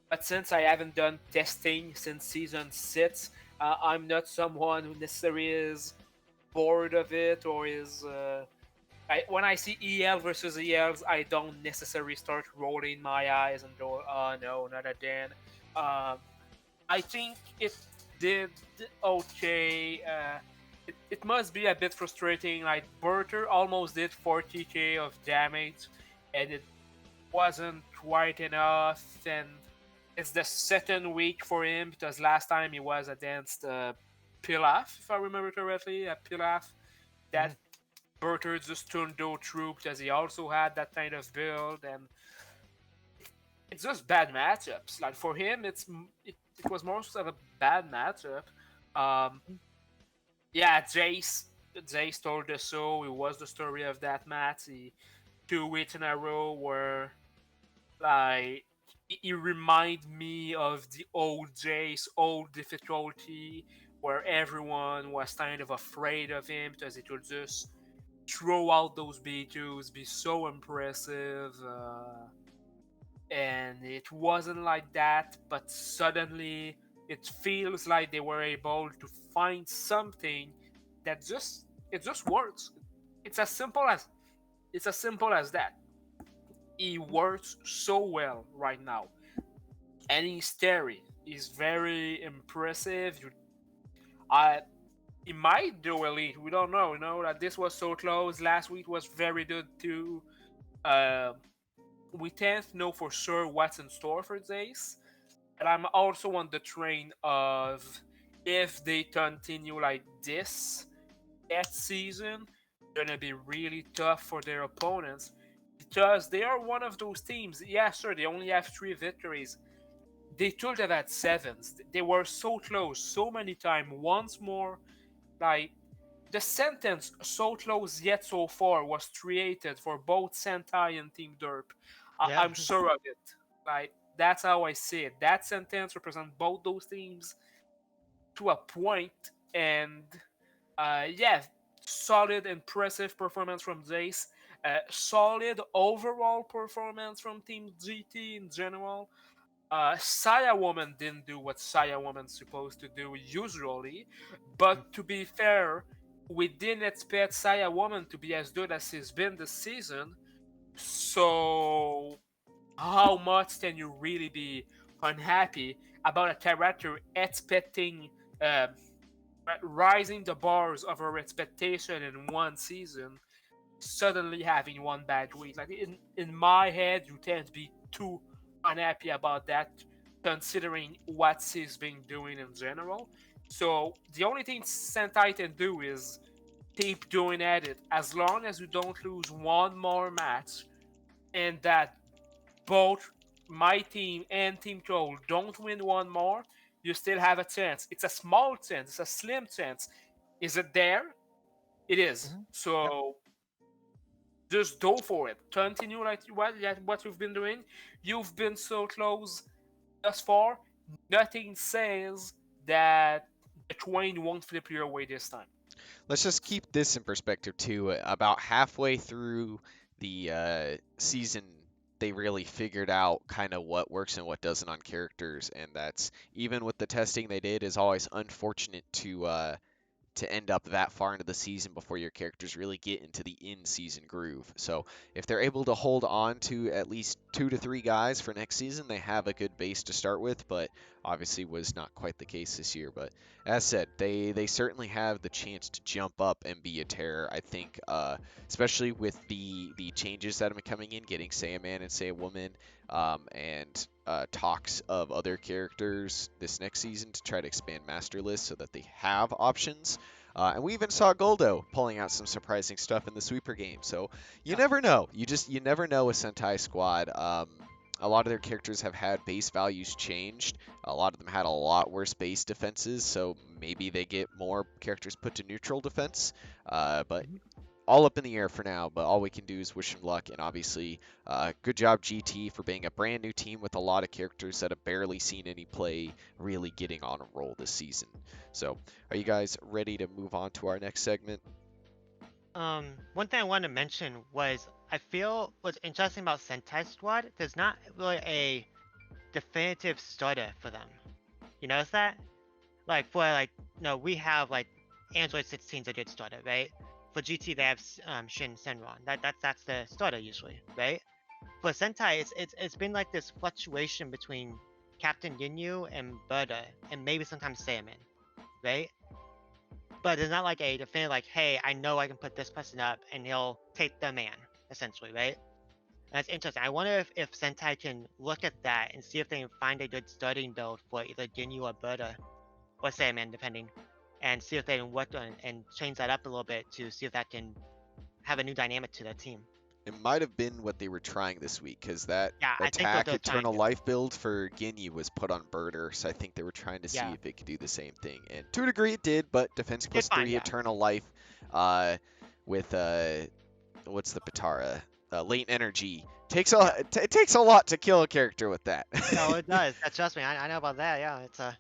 but since I haven't done testing since season 6, I'm not someone who necessarily is bored of it or is. When I see EL versus ELs, I don't necessarily start rolling my eyes and go, "Oh no, not again." I think it did okay. It must be a bit frustrating. Like Berter almost did 40k of damage, and it wasn't quite enough. And it's the second week for him because last time he was against Pilaf, if I remember correctly. Pilaf that Berter just turned go through because he also had that kind of build, and it's just bad matchups. Like for him, it was most of a bad matchup. Yeah, Jace told us so. It was the story of that match. 2 weeks in a row where like it reminded me of the old Jace, old difficulty, where everyone was kind of afraid of him because it would just throw out those B2s, be so impressive. And it wasn't like that, but suddenly it feels like they were able to find something that just works. It's as simple as that. He works so well right now, and he's scary. He's very impressive. He might do elite. We don't know. You know that this was so close. Last week was very good too. We can't know for sure what's in store for Zace. And I'm also on the train of if they continue like this next season, gonna be really tough for their opponents because they are one of those teams. Yeah, sure, they only have 3 victories. They could have had 7s. They were so close so many times. Once more, like the sentence "so close yet so far" was created for both Sentai and Team Derp. Yeah. I'm sure of it. Like that's how I see it. That sentence represents both those teams to a point, and yeah, solid, impressive performance from Jace. Solid overall performance from Team GT in general. Saya Woman didn't do what Saya Woman's supposed to do usually, but to be fair, we didn't expect Saya Woman to be as good as she's been this season. So, how much can you really be unhappy about a character expecting, uh, rising the bars of her expectation in one season, suddenly having one bad week? Like in my head, you can't be too unhappy about that, considering what she's been doing in general. So the only thing Sentai can do is keep doing at it. As long as you don't lose one more match, and that both my team and Team Troll don't win one more, you still have a chance. It's a small chance, it's a slim chance. Is it there? It is. Mm-hmm. So just go for it. Continue like what you've been doing. You've been so close thus far. Nothing says that the train won't flip your way this time. Let's just keep this in perspective too. About halfway through the season, they really figured out kind of what works and what doesn't on characters, and that's even with the testing they did is always unfortunate to end up that far into the season before your characters really get into the in-season groove. So if they're able to hold on to at least 2 to 3 guys for next season, they have a good base to start with, but obviously was not quite the case this year. But as said, they certainly have the chance to jump up and be a terror. I think, especially with the changes that have been coming in, getting Say a Man and Say a Woman, and talks of other characters this next season to try to expand Master List so that they have options. And we even saw Goldo pulling out some surprising stuff in the sweeper game. So you never know. You never know with Sentai Squad. A lot of their characters have had base values changed. A lot of them had a lot worse base defenses, so maybe they get more characters put to neutral defense. But all up in the air for now, but all we can do is wish him luck. And obviously, good job, GT, for being a brand new team with a lot of characters that have barely seen any play really getting on a roll this season. So, are you guys ready to move on to our next segment? One thing I wanted to mention was I feel what's interesting about Sentai Squad, there's not really a definitive starter for them. You notice that? Like for we have like Android 16's a good starter, right? For GT they have Shin Senron. That's the starter usually, right? For Sentai it's been like this fluctuation between Captain Ginyu and Berta, and maybe sometimes Saiyaman, right? But it's not like a definitive like, hey, I know I can put this person up and he'll take the man, essentially, right? And that's interesting. I wonder if Sentai can look at that and see if they can find a good starting build for either Ginyu or Berta, or Saiyaman, depending, and see if they can work on and change that up a little bit to see if that can have a new dynamic to their team. It might have been what they were trying this week, because that I think what attack they're trying Eternal to. Life build for Ginyu was put on Birder, so I think they were trying to see Yeah. if it could do the same thing. And to a degree it did, but Defense plus fine, 3 yeah. Eternal Life with, what's the Patara? Latent Energy. It takes a lot to kill a character with that. No, it does. Trust me, I know about that. Yeah,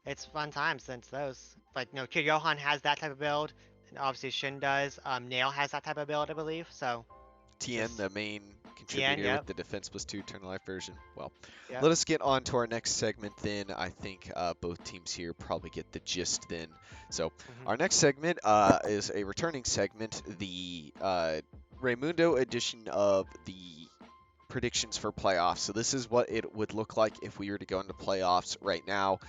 it's fun time since those. Like, Kid Johan has that type of build, and obviously Shin does. Nail has that type of build, I believe. So. Tien, the main contributor yep. with the Defense plus 2 Eternal Life version. Well, Yep. let us get on to our next segment then. I think both teams here probably get the gist then. So our next segment is a returning segment, the Raymundo edition of the predictions for playoffs. So this is what it would look like if we were to go into playoffs right now.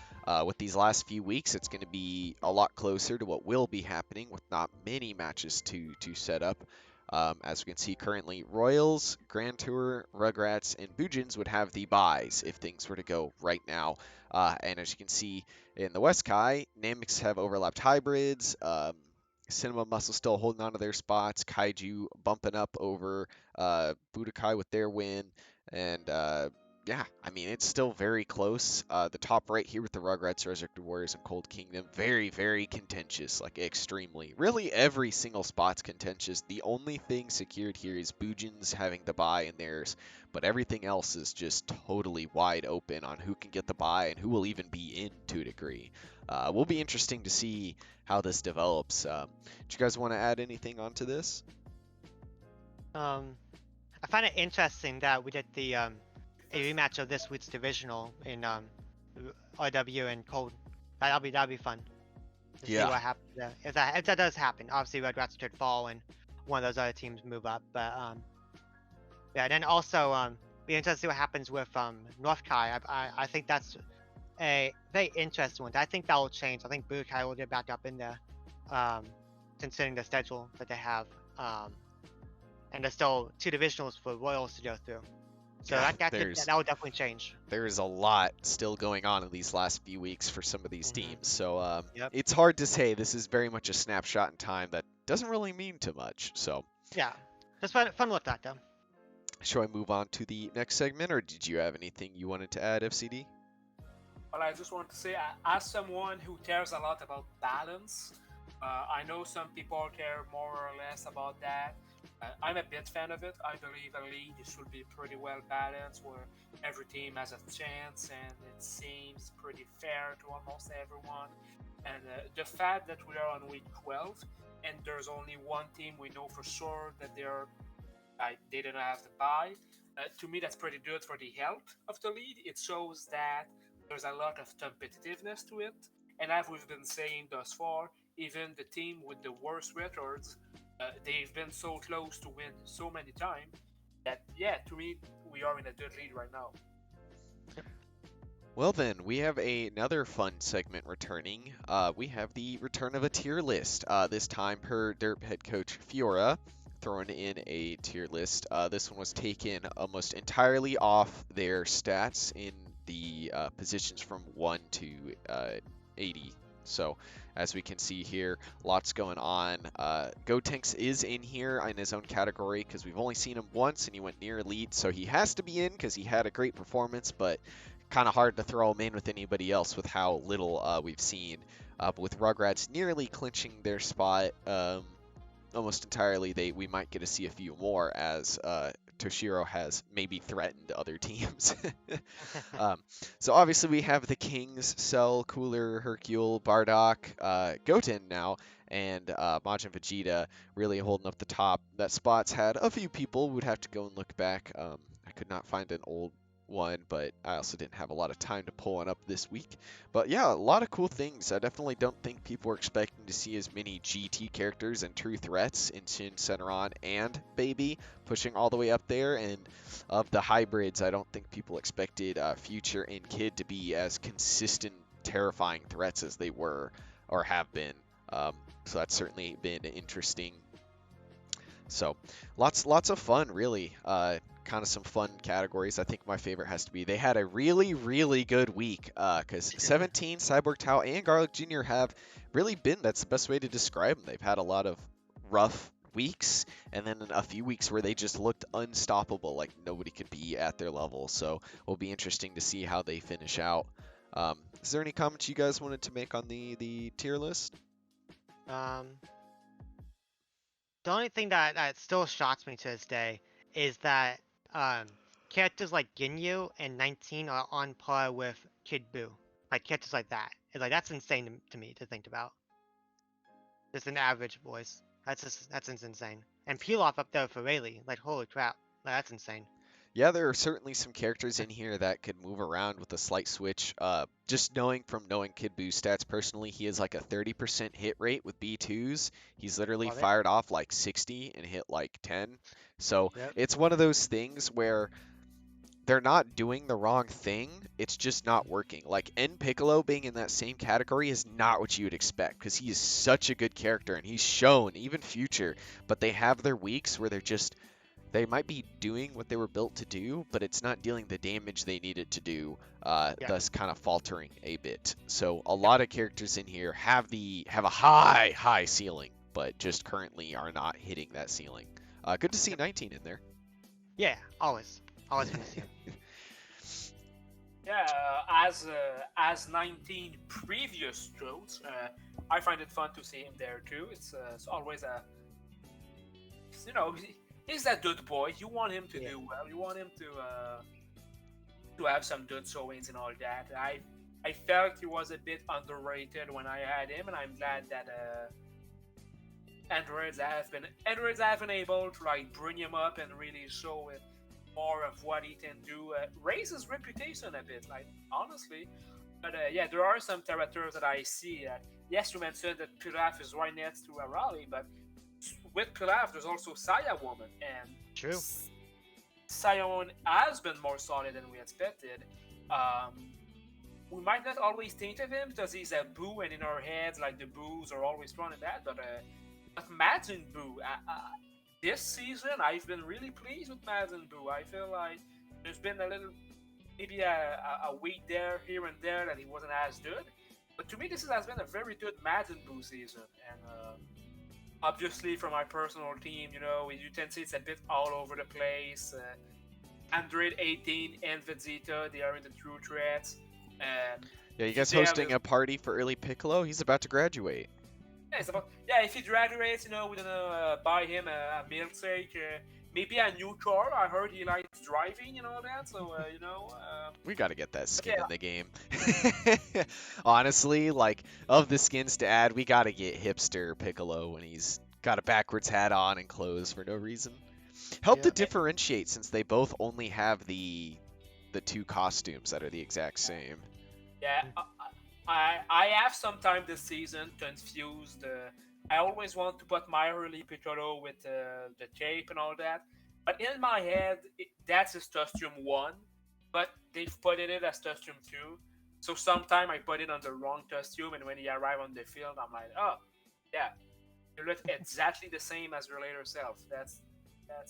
With these last few weeks, it's going to be a lot closer to what will be happening with not many matches to set up. As we can see currently, Royals, Grand Tour, Rugrats, and Bujins would have the buys if things were to go right now. And as you can see in the West Kai, Namex have overlapped hybrids. Cinema Muscle still holding on to their spots. Kaiju bumping up over Budokai with their win. And yeah, I mean, it's still very close. The top right here with the Rugrats, Resurrected Warriors, and Cold Kingdom, very, very contentious, like extremely. Really, every single spot's contentious. The only thing secured here is Bujins having the buy in theirs, but everything else is just totally wide open on who can get the buy and who will even be in to a degree. Will be interesting to see how this develops. Do you guys want to add anything onto this? I find it interesting that we did the a rematch of this week's divisional in RW and Cold. That'll be fun to see what happens there. If that does happen, obviously Red Rats could fall and one of those other teams move up. But yeah, then also be interested to see what happens with North Kai. I think that's a very interesting one. I think that will change. I think Blue Kai will get back up in there, considering the schedule that they have. And there's still 2 divisionals for Royals to go through. So Yeah, that will definitely change. There's a lot still going on in these last few weeks for some of these Mhm. teams. So Yep. it's hard to say. This is very much a snapshot in time that doesn't really mean too much. So Yeah, just fun with that though. shall I move on to the next segment, or did you have anything you wanted to add, FCD? Well, I just want to say, as someone who cares a lot about balance, I know some people care more or less about that. I'm a bit fan of it. I believe a league should be pretty well balanced, where every team has a chance and it seems pretty fair to almost everyone. And the fact that we are on week 12 and there's only one team we know for sure that they didn't have to buy, to me that's pretty good for the health of the league. It shows that there's a lot of competitiveness to it. And as we've been saying thus far, even the team with the worst records, they've been so close to win so many times that, yeah, to me, we are in a good lead right now. Well then, we have another fun segment returning. We have the return of a tier list. This time per Derp head coach Fiora, throwing in a tier list. This one was taken almost entirely off their stats in the positions from 1 to 80. So, as we can see here, lots going on. Gotenks is in here in his own category because we've only seen him once and he went near elite, so he has to be in because he had a great performance, but kind of hard to throw him in with anybody else with how little we've seen. But with Rugrats nearly clinching their spot almost entirely, we might get to see a few more as Toshiro has maybe threatened other teams. So obviously we have the Kings, Cell, Cooler, Hercule, Bardock, Goten now, and Majin Vegeta really holding up the top. That spot's had a few people. Would have to go and look back. I could not find an old one, but I also didn't have a lot of time to pull one up this week. But yeah, a lot of cool things. I definitely don't think people were expecting to see as many GT characters and true threats in Shin, Senran, and Baby pushing all the way up there. And of the hybrids, I don't think people expected Future and Kid to be as consistent, terrifying threats as they were or have been. So that's certainly been interesting. So lots of fun, really. Kind of some fun categories. I think my favorite has to be they had a really good week because 17, Cyborg Tao, and Garlic Jr. have really been, that's the best way to describe them. They've had a lot of rough weeks and then a few weeks where they just looked unstoppable, like nobody could be at their level. So it'll be interesting to see how they finish out. Is there any comments you guys wanted to make on the tier list? The only thing that still shocks me to this day is that characters like Ginyu and 19 are on par with Kid Buu. Like characters like that. It's like that's insane to me to think about. Just an average voice. That's insane. And Pilaf up there for Rayleigh. Like holy crap. Like, that's insane. Yeah, there are certainly some characters in here that could move around with a slight switch. Just knowing Kid Buu's stats personally, he has like a 30% hit rate with B2s. He's literally fired off like 60 and hit like 10. So it's one of those things where they're not doing the wrong thing. It's just not working. Like N Piccolo being in that same category is not what you would expect because he is such a good character and he's shown even Future. But they have their weeks where they might be doing what they were built to do, but it's not dealing the damage they needed to do, thus kind of faltering a bit. So a lot of characters in here have a high ceiling, but just currently are not hitting that ceiling. Good to see 19 in there. Yeah, always good to see him. Yeah, as 19 previous strokes, I find it fun to see him there too. It's always he's that good boy. You want him to do well. You want him to have some good showings and all that. I felt he was a bit underrated when I had him, and I'm glad that Androids have been able to like bring him up and really show more of what he can do, raise his reputation a bit, like, honestly. But yeah, there are some characters that I see. Yes, you mentioned that Pilaf is right next to a rally, but with Pilaf, there's also Saya Woman, and True. Sion has been more solid than we expected. Um, we might not always think of him because he's a Boo, and in our heads, like the Boos are always strong in that. But Majin Boo, this season, I've been really pleased with Majin Boo. I feel like there's been a little, maybe a week there, here and there, that he wasn't as good. But to me, this has been a very good Majin Boo season, and obviously for my personal team, you can see it's a bit all over the place. Android 18 and Vegeta, they are in the true threats. And Yeah, you guys hosting a party for early Piccolo? He's about to graduate. Yeah, if he graduates, we're gonna buy him a milkshake, maybe a new car. I heard he likes driving and all that, so we gotta get that skin in the game. Honestly, like, of the skins to add, we gotta get hipster Piccolo when he's got a backwards hat on and clothes for no reason. Help to differentiate, since they both only have the two costumes that are the exact same. Yeah, I have some time this season confused. I always want to put my early Piccolo with the cape and all that, but in my head, that's his costume 1, but they've put it as costume 2. So sometime I put it on the wrong costume, and when he arrived on the field, I'm like, oh, yeah, you look exactly the same as your later self. That's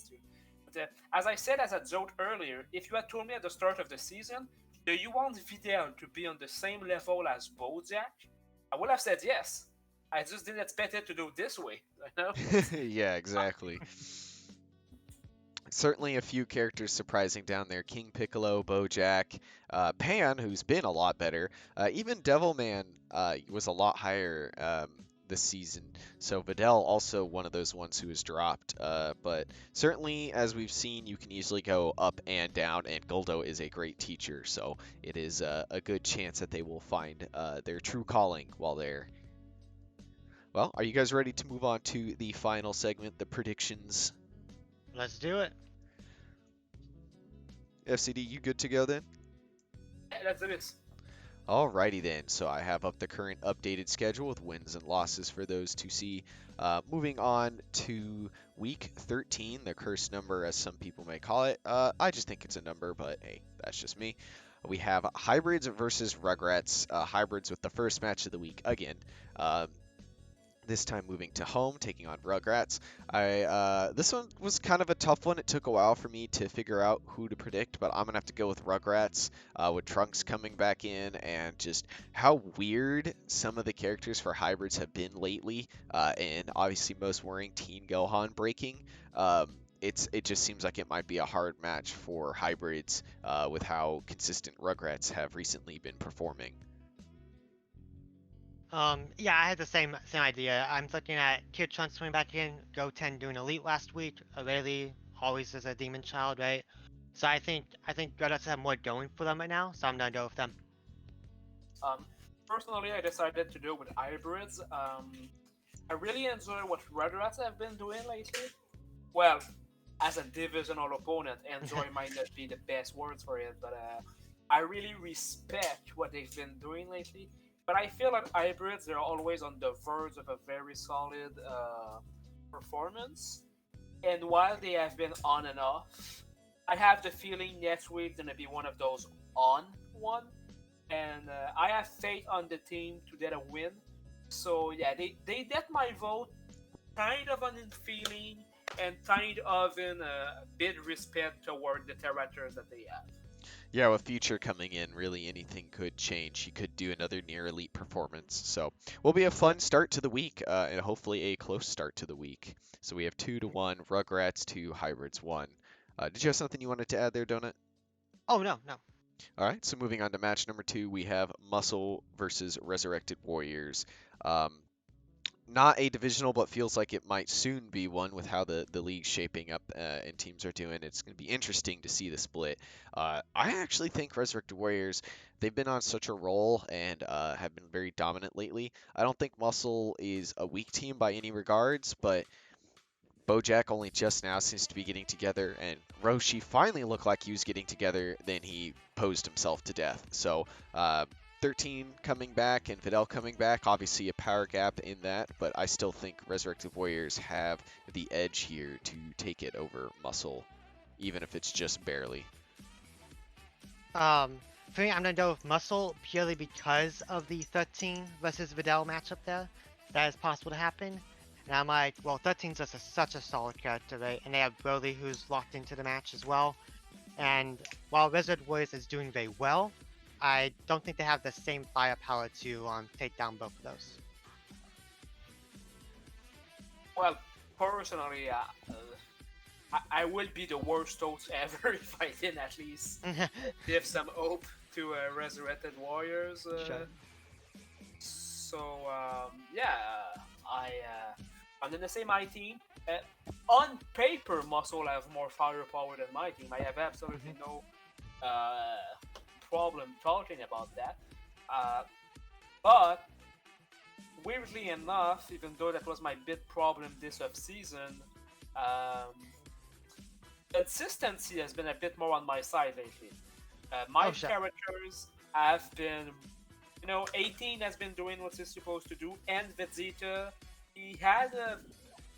true. But as I said as a joke earlier, if you had told me at the start of the season, do you want Videl to be on the same level as Bojack? I would have said yes. I just didn't expect it to do this way. Yeah, exactly. Certainly a few characters surprising down there. King Piccolo, Bojack, Pan, who's been a lot better. Even Devilman was a lot higher this season. So Videl also one of those ones who was dropped. But certainly, as we've seen, you can easily go up and down, and Guldo is a great teacher. So it is a good chance that they will find their true calling while there. Well, are you guys ready to move on to the final segment, the predictions? Let's do it. FCD, you good to go then? Yeah, let's do this. Alrighty then, so I have up the current updated schedule with wins and losses for those to see. Moving on to week 13, the cursed number as some people may call it. I just think it's a number, but hey, that's just me. We have Hybrids versus Rugrats. Hybrids with the first match of the week again. This time moving to home, taking on Rugrats. This one was kind of a tough one. It took a while for me to figure out who to predict, but I'm gonna have to go with Rugrats, with Trunks coming back in, and just how weird some of the characters for hybrids have been lately, and obviously most worrying, Teen Gohan breaking. It just seems like it might be a hard match for hybrids, with how consistent Rugrats have recently been performing. Yeah, I had the same idea. I'm looking at Kid Trunks coming back in, Goten doing Elite last week, Rayleigh always is a Demon Child, right? So I think Rugrats have more going for them right now, so I'm gonna go with them. Personally, I decided to do with hybrids. I really enjoy what Rugrats have been doing lately. Well, as a divisional opponent, enjoy might not be the best words for it, but I really respect what they've been doing lately. But I feel like hybrids, they're always on the verge of a very solid performance. And while they have been on and off, I have the feeling next week's gonna be one of those on one. And I have faith on the team to get a win. So yeah, they get my vote, kind of an in feeling and kind of in a bit respect toward the characters that they have. Yeah, with Future coming in, really anything could change. He could do another near elite performance. So will be a fun start to the week, and hopefully a close start to the week. So we have 2-1, Rugrats 2, Hybrids 1. Did you have something you wanted to add there, Donut? Oh, no. All right, so moving on to match number 2, we have Muscle versus Resurrected Warriors. Not a divisional, but feels like it might soon be one with how the league's shaping up, and teams are doing. It's going to be interesting to see the split. I actually think Resurrected Warriors, they've been on such a roll and have been very dominant lately. I don't think Muscle is a weak team by any regards, but Bojack only just now seems to be getting together, and Roshi finally looked like he was getting together, then he posed himself to death. So 13 coming back and Videl coming back, obviously a power gap in that, but I still think Resurrected Warriors have the edge here to take it over Muscle, even if it's just barely. For me, I'm gonna go with Muscle purely because of the 13 versus Vidal matchup there. That is possible to happen. And I'm like, well, 13's just such a solid character, right? And they have Broly who's locked into the match as well. And while Resurrected Warriors is doing very well, I don't think they have the same firepower to take down both of those. Well, personally, I will be the worst host ever if I didn't at least give some hope to Resurrected Warriors. Sure. So yeah, I'm in the same my team. On paper, Muscle have more firepower than my team. I have absolutely no problem talking about that. But weirdly enough, even though that was my big problem this off season, consistency has been a bit more on my side lately. My characters have been, 18 has been doing what he's supposed to do, and Vegeta, he had a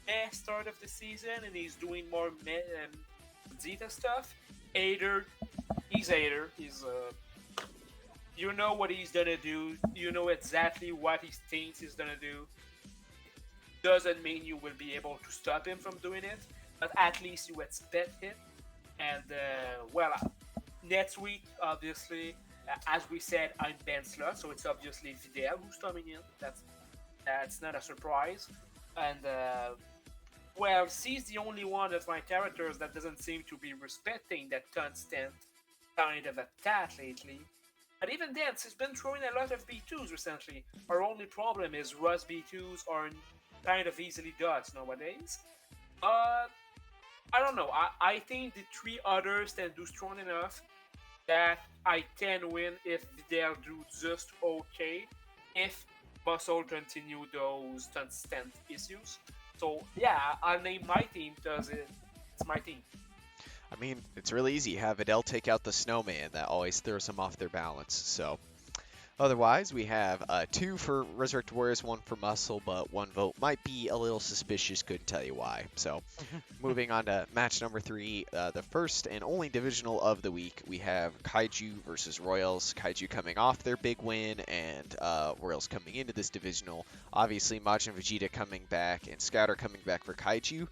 best start of the season, and he's doing more Vegeta stuff. Aider, he's Aider. He's you know what he's gonna do. You know exactly what he thinks he's gonna do. Doesn't mean you will be able to stop him from doing it, but at least you expect it. And next week, obviously, as we said, I'm Ben Slot, so it's obviously Videl who's coming in. That's not a surprise. And C's the only one of my characters that doesn't seem to be respecting that constant kind of attack lately. But even then, he's been throwing a lot of B2s recently. Our only problem is Russ B2s are kind of easily dodged nowadays. But I don't know. I think the three others can do strong enough that I can win if they'll do just okay if Muscle continue those constant issues. So yeah, I'll name my team because it's my team. I mean, it's really easy. Have Videl take out the snowman. That always throws them off their balance. So otherwise, we have 2 for Resurrected Warriors, 1 for Muscle, but 1 vote might be a little suspicious. Couldn't tell you why. So moving on to match number 3, the first and only divisional of the week, we have Kaiju versus Royals. Kaiju coming off their big win, and Royals coming into this divisional. Obviously, Majin Vegeta coming back, and Scouter coming back for Kaiju.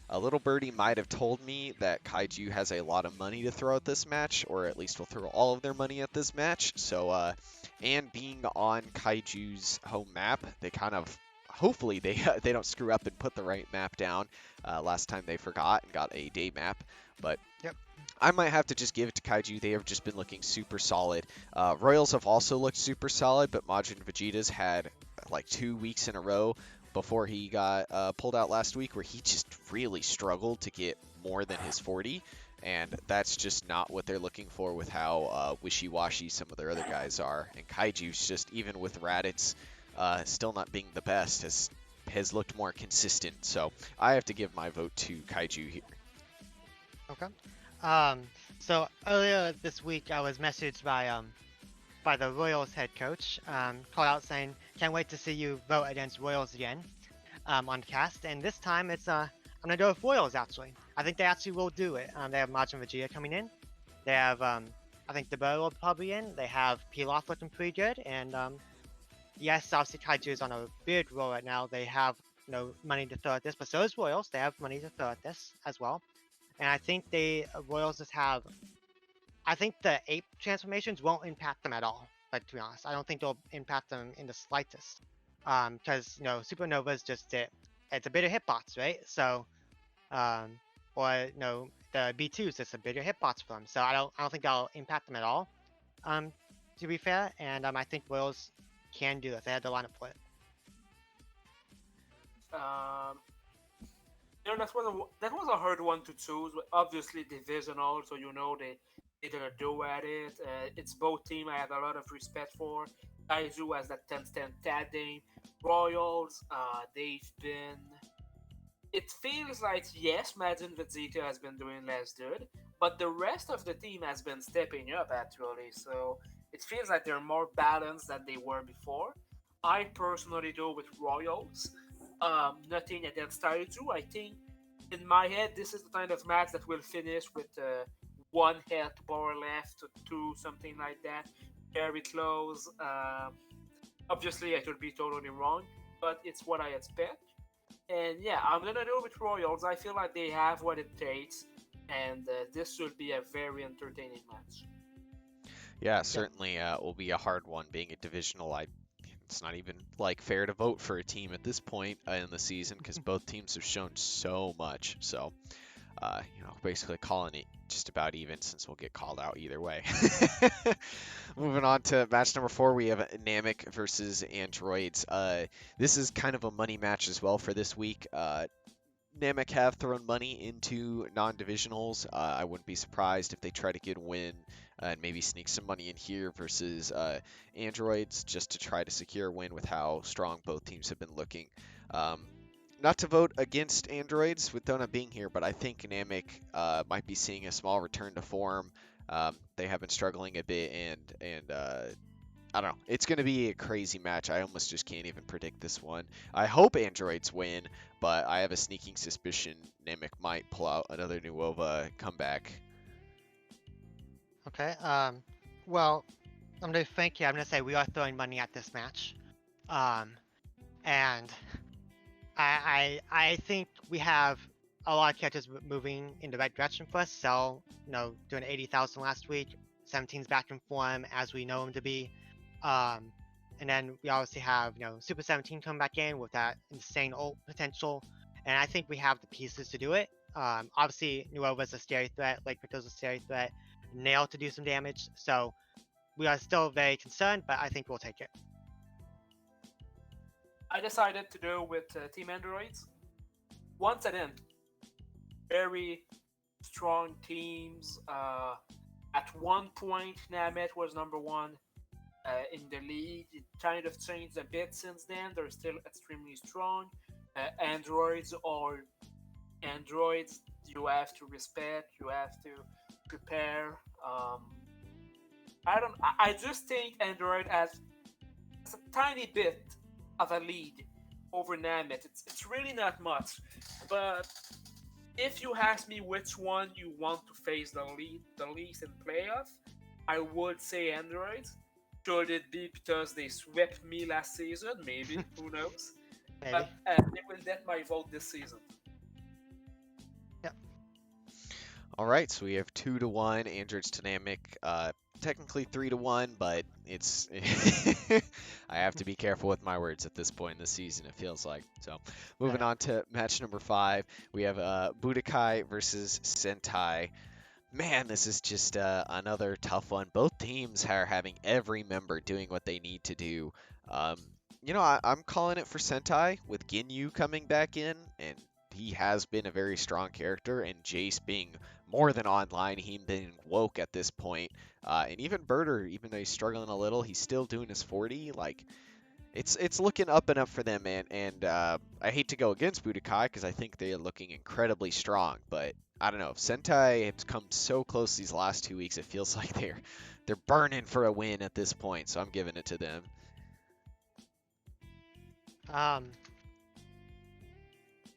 A little birdie might have told me that Kaiju has a lot of money to throw at this match, or at least will throw all of their money at this match. So, and being on Kaiju's home map, they kind of, hopefully they don't screw up and put the right map down. Last time they forgot and got a day map, but yep. I might have to just give it to Kaiju. They have just been looking super solid. Royals have also looked super solid, but Majin Vegeta's had like 2 weeks in a row before he got pulled out last week, where he just really struggled to get more than his 40, and that's just not what they're looking for with how wishy-washy some of their other guys are. And Kaiju's just, even with Raditz still not being the best, has looked more consistent. So I have to give my vote to Kaiju here. Okay. So earlier this week, I was messaged by the Royals head coach, called out saying, "Can't wait to see you vote against Royals again on cast." And this time, it's I'm gonna go with Royals actually. I think they actually will do it. They have Majin Vegeta coming in. They have I think the will probably in. They have Pilaf looking pretty good, and yes, obviously Kaiju is on a big roll right now. They have money to throw at this, but so is Royals. They have money to throw at this as well. And I think Royals just have. I think the ape transformations won't impact them at all. But to be honest, I don't think they'll impact them in the slightest. Because Supernova is just it's a bigger hitbox, right? So, the B2 is just a bigger hitbox for them. So I don't think that'll impact them at all. To be fair, and I think Royals can do this. They had the lineup for it. That was a hard one to choose. Obviously, divisional, so they're gonna do at it. It's both teams I have a lot of respect for. Kaiju has that 10-10 tag game. Royals, they've been it feels like, yes, Madden Vegeta has been doing less good, but the rest of the team has been stepping up actually. So it feels like they're more balanced than they were before. I personally go with Royals. Nothing against Tier 2. I think in my head, this is the kind of match that will finish with one health bar left to two, something like that. Very close. Obviously, I could be totally wrong, but it's what I expect. And yeah, I'm gonna go with Royals. I feel like they have what it takes, and this should be a very entertaining match. Yeah, Yep. certainly will be a hard one being a divisional. It's not even like fair to vote for a team at this point in the season because both teams have shown so much. So, basically calling it just about even since we'll get called out either way. Moving on to match number 4, we have Namek versus Androids. This is kind of a money match as well for this week. Namek have thrown money into non-divisionals. I wouldn't be surprised if they try to get a win and maybe sneak some money in here versus Androids just to try to secure a win with how strong both teams have been looking. Um, Not to vote against Androids with Donut being here, but I think Namek might be seeing a small return to form. They have been struggling a bit, and I don't know. It's going to be a crazy match. I almost just can't even predict this one. I hope Androids win, but I have a sneaking suspicion Namek might pull out another Nuova comeback. Okay. Well, I'm gonna thank you. I'm gonna say we are throwing money at this match. Um, and I think we have a lot of characters moving in the right direction for us. So, doing 80,000 last week, 17's back in form as we know him to be. And then we obviously have, Super 17 coming back in with that insane ult potential. And I think we have the pieces to do it. Obviously, Nuova's a scary threat, like Victor's a scary threat, Nail to do some damage. So we are still very concerned, but I think we'll take it. I decided to go with Team Androids. Once again, very strong teams. At one point, Namet was number one in the league. It kind of changed a bit since then. They're still extremely strong. Androids are androids. You have to respect. You have to prepare. I don't. I just think Android has a tiny bit of a lead over Namet. It's really not much, but if you ask me which one you want to face the least in playoff, I would say Android. Should it be because they swept me last season? Maybe. Who knows? Maybe. But they will get my vote this season. Yep. All right, so we have 2-1 Androids to Namek. Technically 3-1, but it's I have to be careful with my words at this point in the season. It feels like so. Moving on to match number 5, we have Budokai versus Sentai. Man, this is just another tough one. Both teams are having every member doing what they need to do. Um, I'm calling it for Sentai with Ginyu coming back in, and he has been a very strong character, and Jace being more than online, he being woke at this point. And even Birder, even though he's struggling a little, he's still doing his 40. Like, it's looking up and up for them, man. And I hate to go against Budokai because I think they're looking incredibly strong, but I don't know. Sentai has come so close these last 2 weeks. It feels like they're burning for a win at this point, so I'm giving it to them.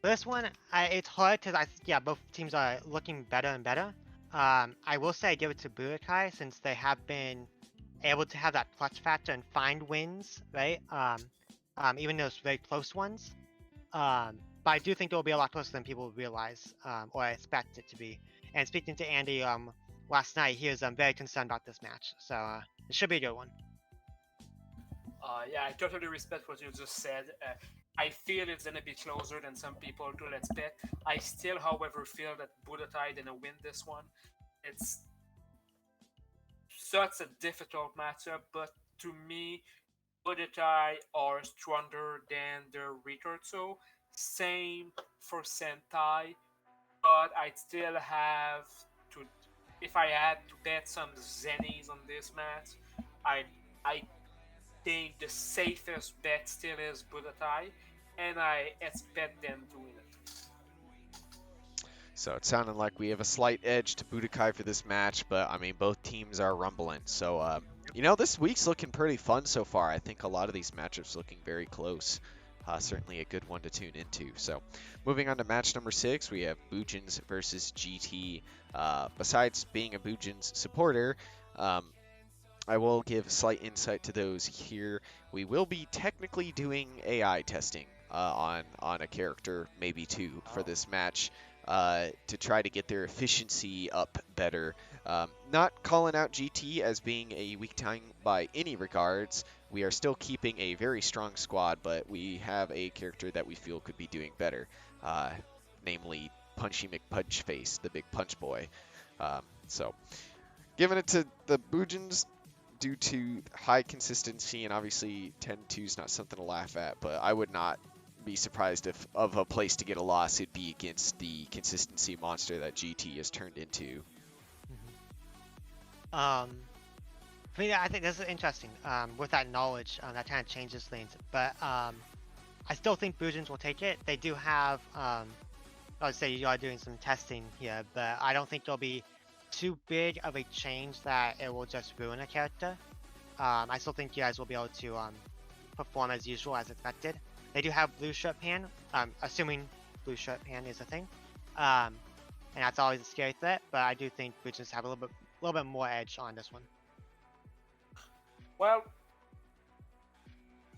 This one, it's hard because both teams are looking better and better. I will say I give it to Budokai since they have been able to have that clutch factor and find wins, right? Even those very close ones. But I do think it will be a lot closer than people realize or expect it to be. And speaking to Andy last night, he was very concerned about this match, so it should be a good one. Yeah, I totally respect what you just said. I feel it's gonna be closer than some people could expect. I still, however, feel that Budokai gonna win this one. It's such a difficult matchup, but to me, Budokai are stronger than their record. So same for Sentai, but I'd still have to. If I had to bet some zennies on this match, I think the safest bet still is Budokai, and I expect them to win it. So it's sounding like we have a slight edge to Budokai for this match, but I mean, both teams are rumbling. So, this week's looking pretty fun so far. I think a lot of these matchups looking very close. Certainly a good one to tune into. So, moving on to match number 6, we have Bujins versus GT. Besides being a Bujins supporter, I will give slight insight to those here. We will be technically doing AI testing on a character, maybe 2, for this match. To try to get their efficiency up better. Not calling out GT as being a weak time by any regards. We are still keeping a very strong squad, but we have a character that we feel could be doing better, namely Punchy McPunchface, the big punch boy. So, giving it to the Bujins due to high consistency, and obviously 10-2 is not something to laugh at, but I would not be surprised if of a place to get a loss it'd be against the consistency monster that GT has turned into. For me, I think this is interesting. With that knowledge, that kind of changes things. But I still think Bujins will take it. They do have, I would say you are doing some testing here, but I don't think it'll be too big of a change that it will just ruin a character. I still think you guys will be able to perform as usual, as expected. They do have blue shirt pan, assuming blue shirt pan is a thing, and that's always a scary threat. But I do think Bujins have a little bit more edge on this one. Well,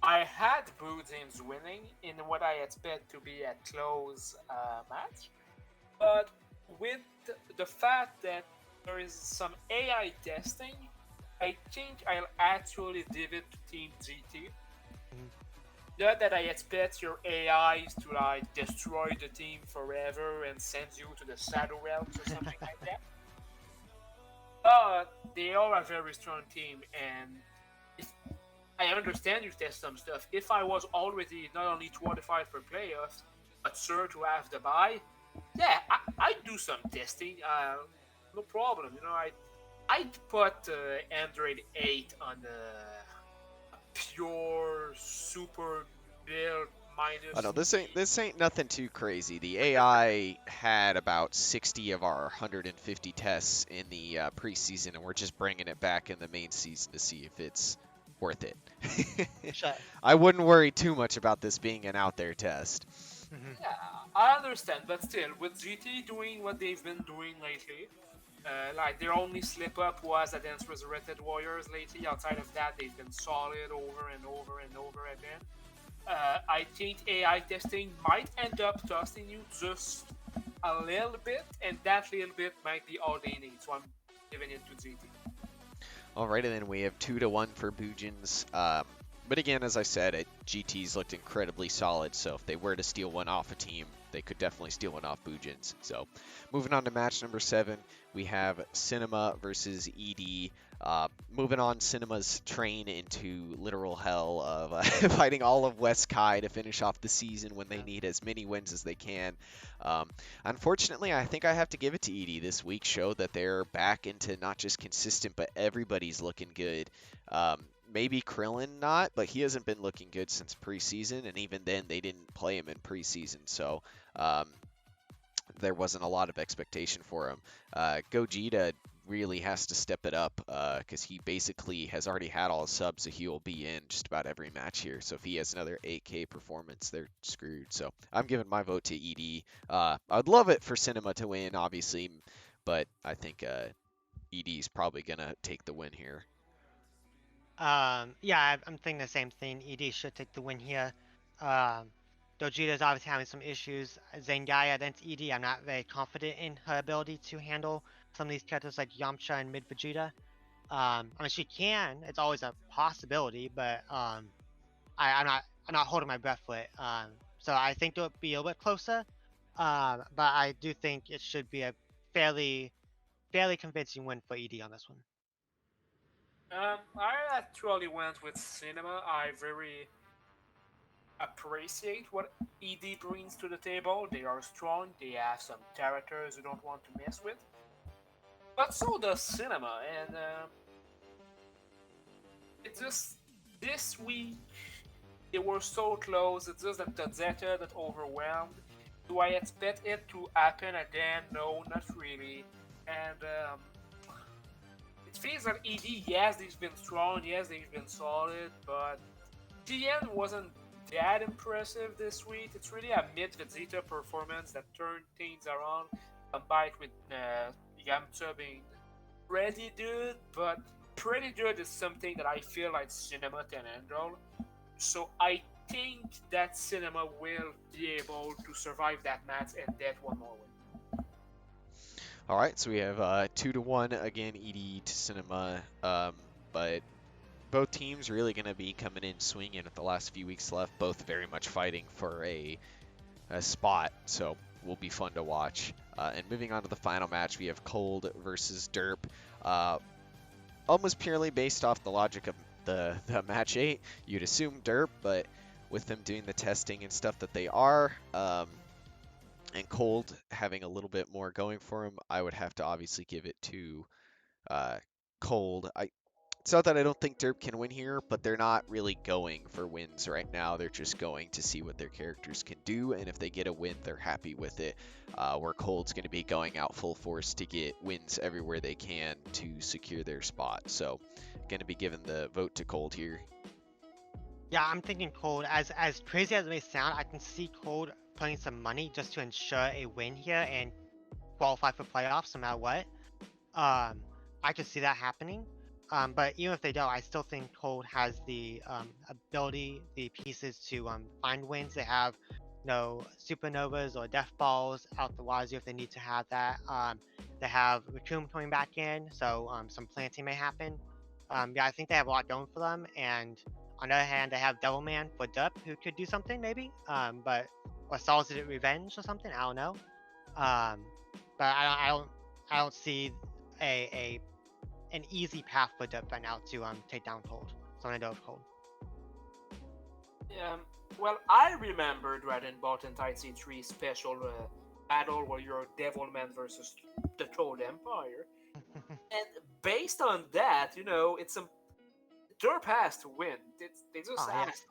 I had Bujins winning in what I expect to be a close match, but with the fact that there is some AI testing, I think I'll actually give it to Team GT. Not that I expect your AIs to like destroy the team forever and send you to the Shadow Realms or something like that. But they are a very strong team, and if I understand you test some stuff. If I was already not only qualified for playoffs, but sure to have the bye, yeah, I'd do some testing. No problem. I'd put Android 8 on a pure super build minus. Oh no, this ain't nothing too crazy. The AI had about 60 of our 150 tests in the preseason, and we're just bringing it back in the main season to see if it's worth it. Sure. I wouldn't worry too much about this being an out there test. Yeah, I understand, but still, with GT doing what they've been doing lately, like their only slip up was against Resurrected Warriors lately. Outside of that, they've been solid over and over and over again. I think AI testing might end up tossing you just a little bit, and that little bit might be all they need. So I'm giving it to GT. Alrighty then, we have 2-1 for Bujins. But again, as I said, GT's looked incredibly solid, so if they were to steal one off a team, they could definitely steal one off Bujins. So, moving on to match number 7, we have Cinema versus ED. Moving on Cinema's train into literal hell of fighting all of West Kai to finish off the season when they need as many wins as they can. Unfortunately, I think I have to give it to ED. This week showed that they're back into not just consistent, but everybody's looking good. Maybe Krillin not, but he hasn't been looking good since preseason, and even then they didn't play him in preseason, so there wasn't a lot of expectation for him. Gogeta really has to step it up because he basically has already had all his subs, so he will be in just about every match here. So if he has another 8K performance, they're screwed. So I'm giving my vote to ED. I'd love it for Cinema to win, obviously, but I think ED's probably going to take the win here. Yeah, I'm thinking the same thing. ED should take the win here. Dojita's obviously having some issues. Zangaya against ED, I'm not very confident in her ability to handle some of these characters like Yamcha and Mid Vegeta. I mean, she can. It's always a possibility, but I'm not holding my breath for it. So I think it'll be a little bit closer. But I do think it should be a fairly convincing win for ED on this one. I actually went with Cinema. I very appreciate what ED brings to the table. They are strong. They have some characters you don't want to mess with. But so does Cinema, and it's just this week they were so close. It's just that the Zeta that overwhelmed. Do I expect it to happen again? No, not really. And it feels like ED, yes, they've been strong, yes, they've been solid, but GN wasn't that impressive this week. It's really a mid-Vegeta performance that turned things around, combined with Yamcha being pretty good, but pretty good is something that I feel like Cinema can handle. So I think that Cinema will be able to survive that match and get one more win. All right, so we have 2-1 again, ED to Cinema, but both teams really going to be coming in swinging with the last few weeks left, both very much fighting for a spot, so will be fun to watch. And moving on to the final match, we have Cold versus Derp. Almost purely based off the logic of the match 8, you'd assume Derp, but with them doing the testing and stuff that they are, and Cold having a little bit more going for him, I would have to obviously give it to Cold. It's not that I don't think Derp can win here, but they're not really going for wins right now. They're just going to see what their characters can do, and if they get a win, they're happy with it. Where Cold's going to be going out full force to get wins everywhere they can to secure their spot. So, going to be giving the vote to Cold here. Yeah, I'm thinking Cold. As crazy as it may sound, I can see Cold putting some money just to ensure a win here and qualify for playoffs no matter what. I could see that happening. But even if they don't, I still think Cold has the ability, the pieces to find wins. They have supernovas or death balls out the wazoo if they need to have that. They have Raccoon coming back in, so some planting may happen. Yeah, I think they have a lot going for them. And on the other hand, they have Devilman for Dup, who could do something maybe. Or Solid Revenge or something. I don't know. But I don't see an easy path for Dup right now to take down Cold. So I'm gonna go with Cold. Well, I remember Dragon Ball and Titan 3 special battle where you're Devilman versus the Troll Empire. And based on that, it's a Derp has to win. They just have yes. to.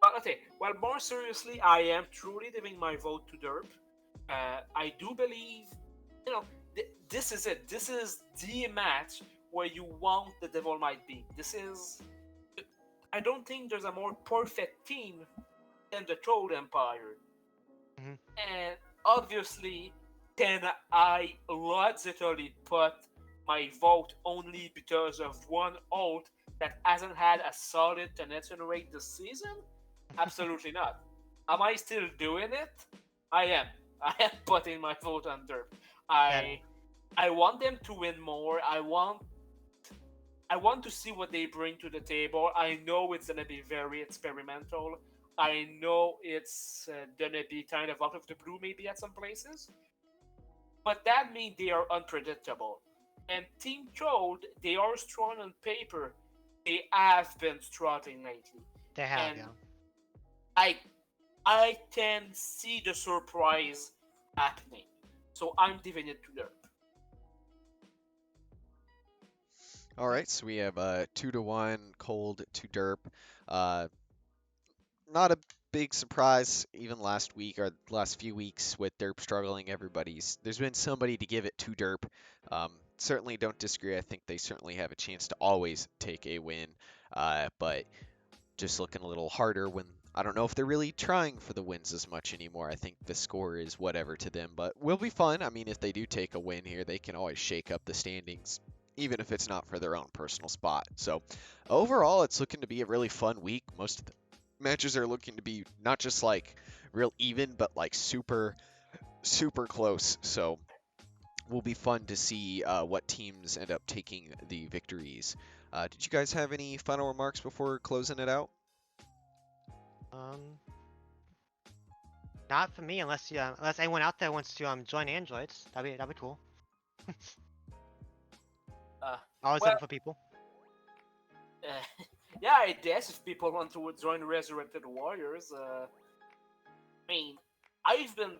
But okay, well, more seriously, I am truly giving my vote to Derp. I do believe, this is it. This is the match where you want the Devil Might be. I don't think there's a more perfect team than the Troll Empire. Mm-hmm. And obviously, can I logically put my vote only because of one ult that hasn't had a solid connection rate this season? Absolutely not. Am I still doing it? I am. I am putting my vote on Derp. I want them to win more. I want to see what they bring to the table. I know it's gonna be very experimental. I know it's gonna be kind of out of the blue maybe at some places. But that means they are unpredictable. And Team Trolled, they are strong on paper. They have been struggling lately. They have, and yeah. I can see the surprise happening. So I'm giving it to Derp. All right, so we have 2-1 Cold to Derp. Not a big surprise, even last week or last few weeks with Derp struggling. There's been somebody to give it to Derp. Certainly don't disagree. I think they certainly have a chance to always take a win, but just looking a little harder when I don't know if they're really trying for the wins as much anymore. I think the score is whatever to them, but will be fun. I mean, if they do take a win here, they can always shake up the standings, even if it's not for their own personal spot. So overall, it's looking to be a really fun week. Most of the matches are looking to be not just like real even, but like super, super close. So will be fun to see what teams end up taking the victories. Did you guys have any final remarks before closing it out? Not for me, unless anyone out there wants to join androids. That'd be cool. Always well, looking for people. Yeah, I guess if people want to join Resurrected Warriors, I mean, I've been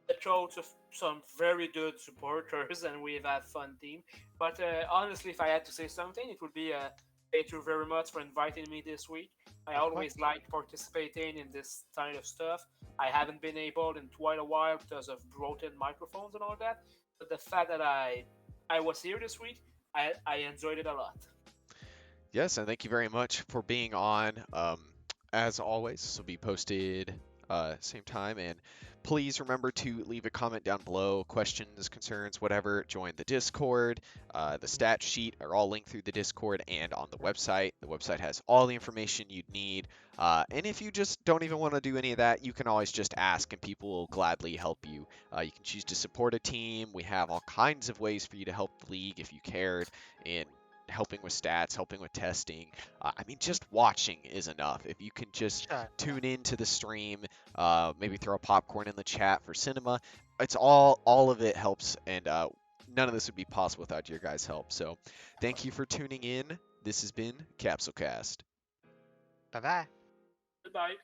betrothed to some very good supporters, and we've had fun team. But honestly, if I had to say something, it would be Thank you very much for inviting me this week. I Of course. always like participating in this kind of stuff. I haven't been able in quite a while because of broken microphones and all that. But the fact that I was here this week, I enjoyed it a lot. Yes, and thank you very much for being on. As always, this will be posted same time, and please remember to leave a comment down below, questions, concerns, whatever. Join the Discord. The stat sheet are all linked through the Discord and on the website. The website has all the information you'd need. And if you just don't even want to do any of that, you can always just ask, and people will gladly help you. You can choose to support a team. We have all kinds of ways for you to help the league if you cared, and helping with stats, helping with testing. I mean, just watching is enough. If you can just Sure. tune into the stream, maybe throw a popcorn in the chat for cinema, it's all of it helps, and none of this would be possible without your guys' help. So, thank you for tuning in. This has been Capsule Cast. Bye bye. Goodbye.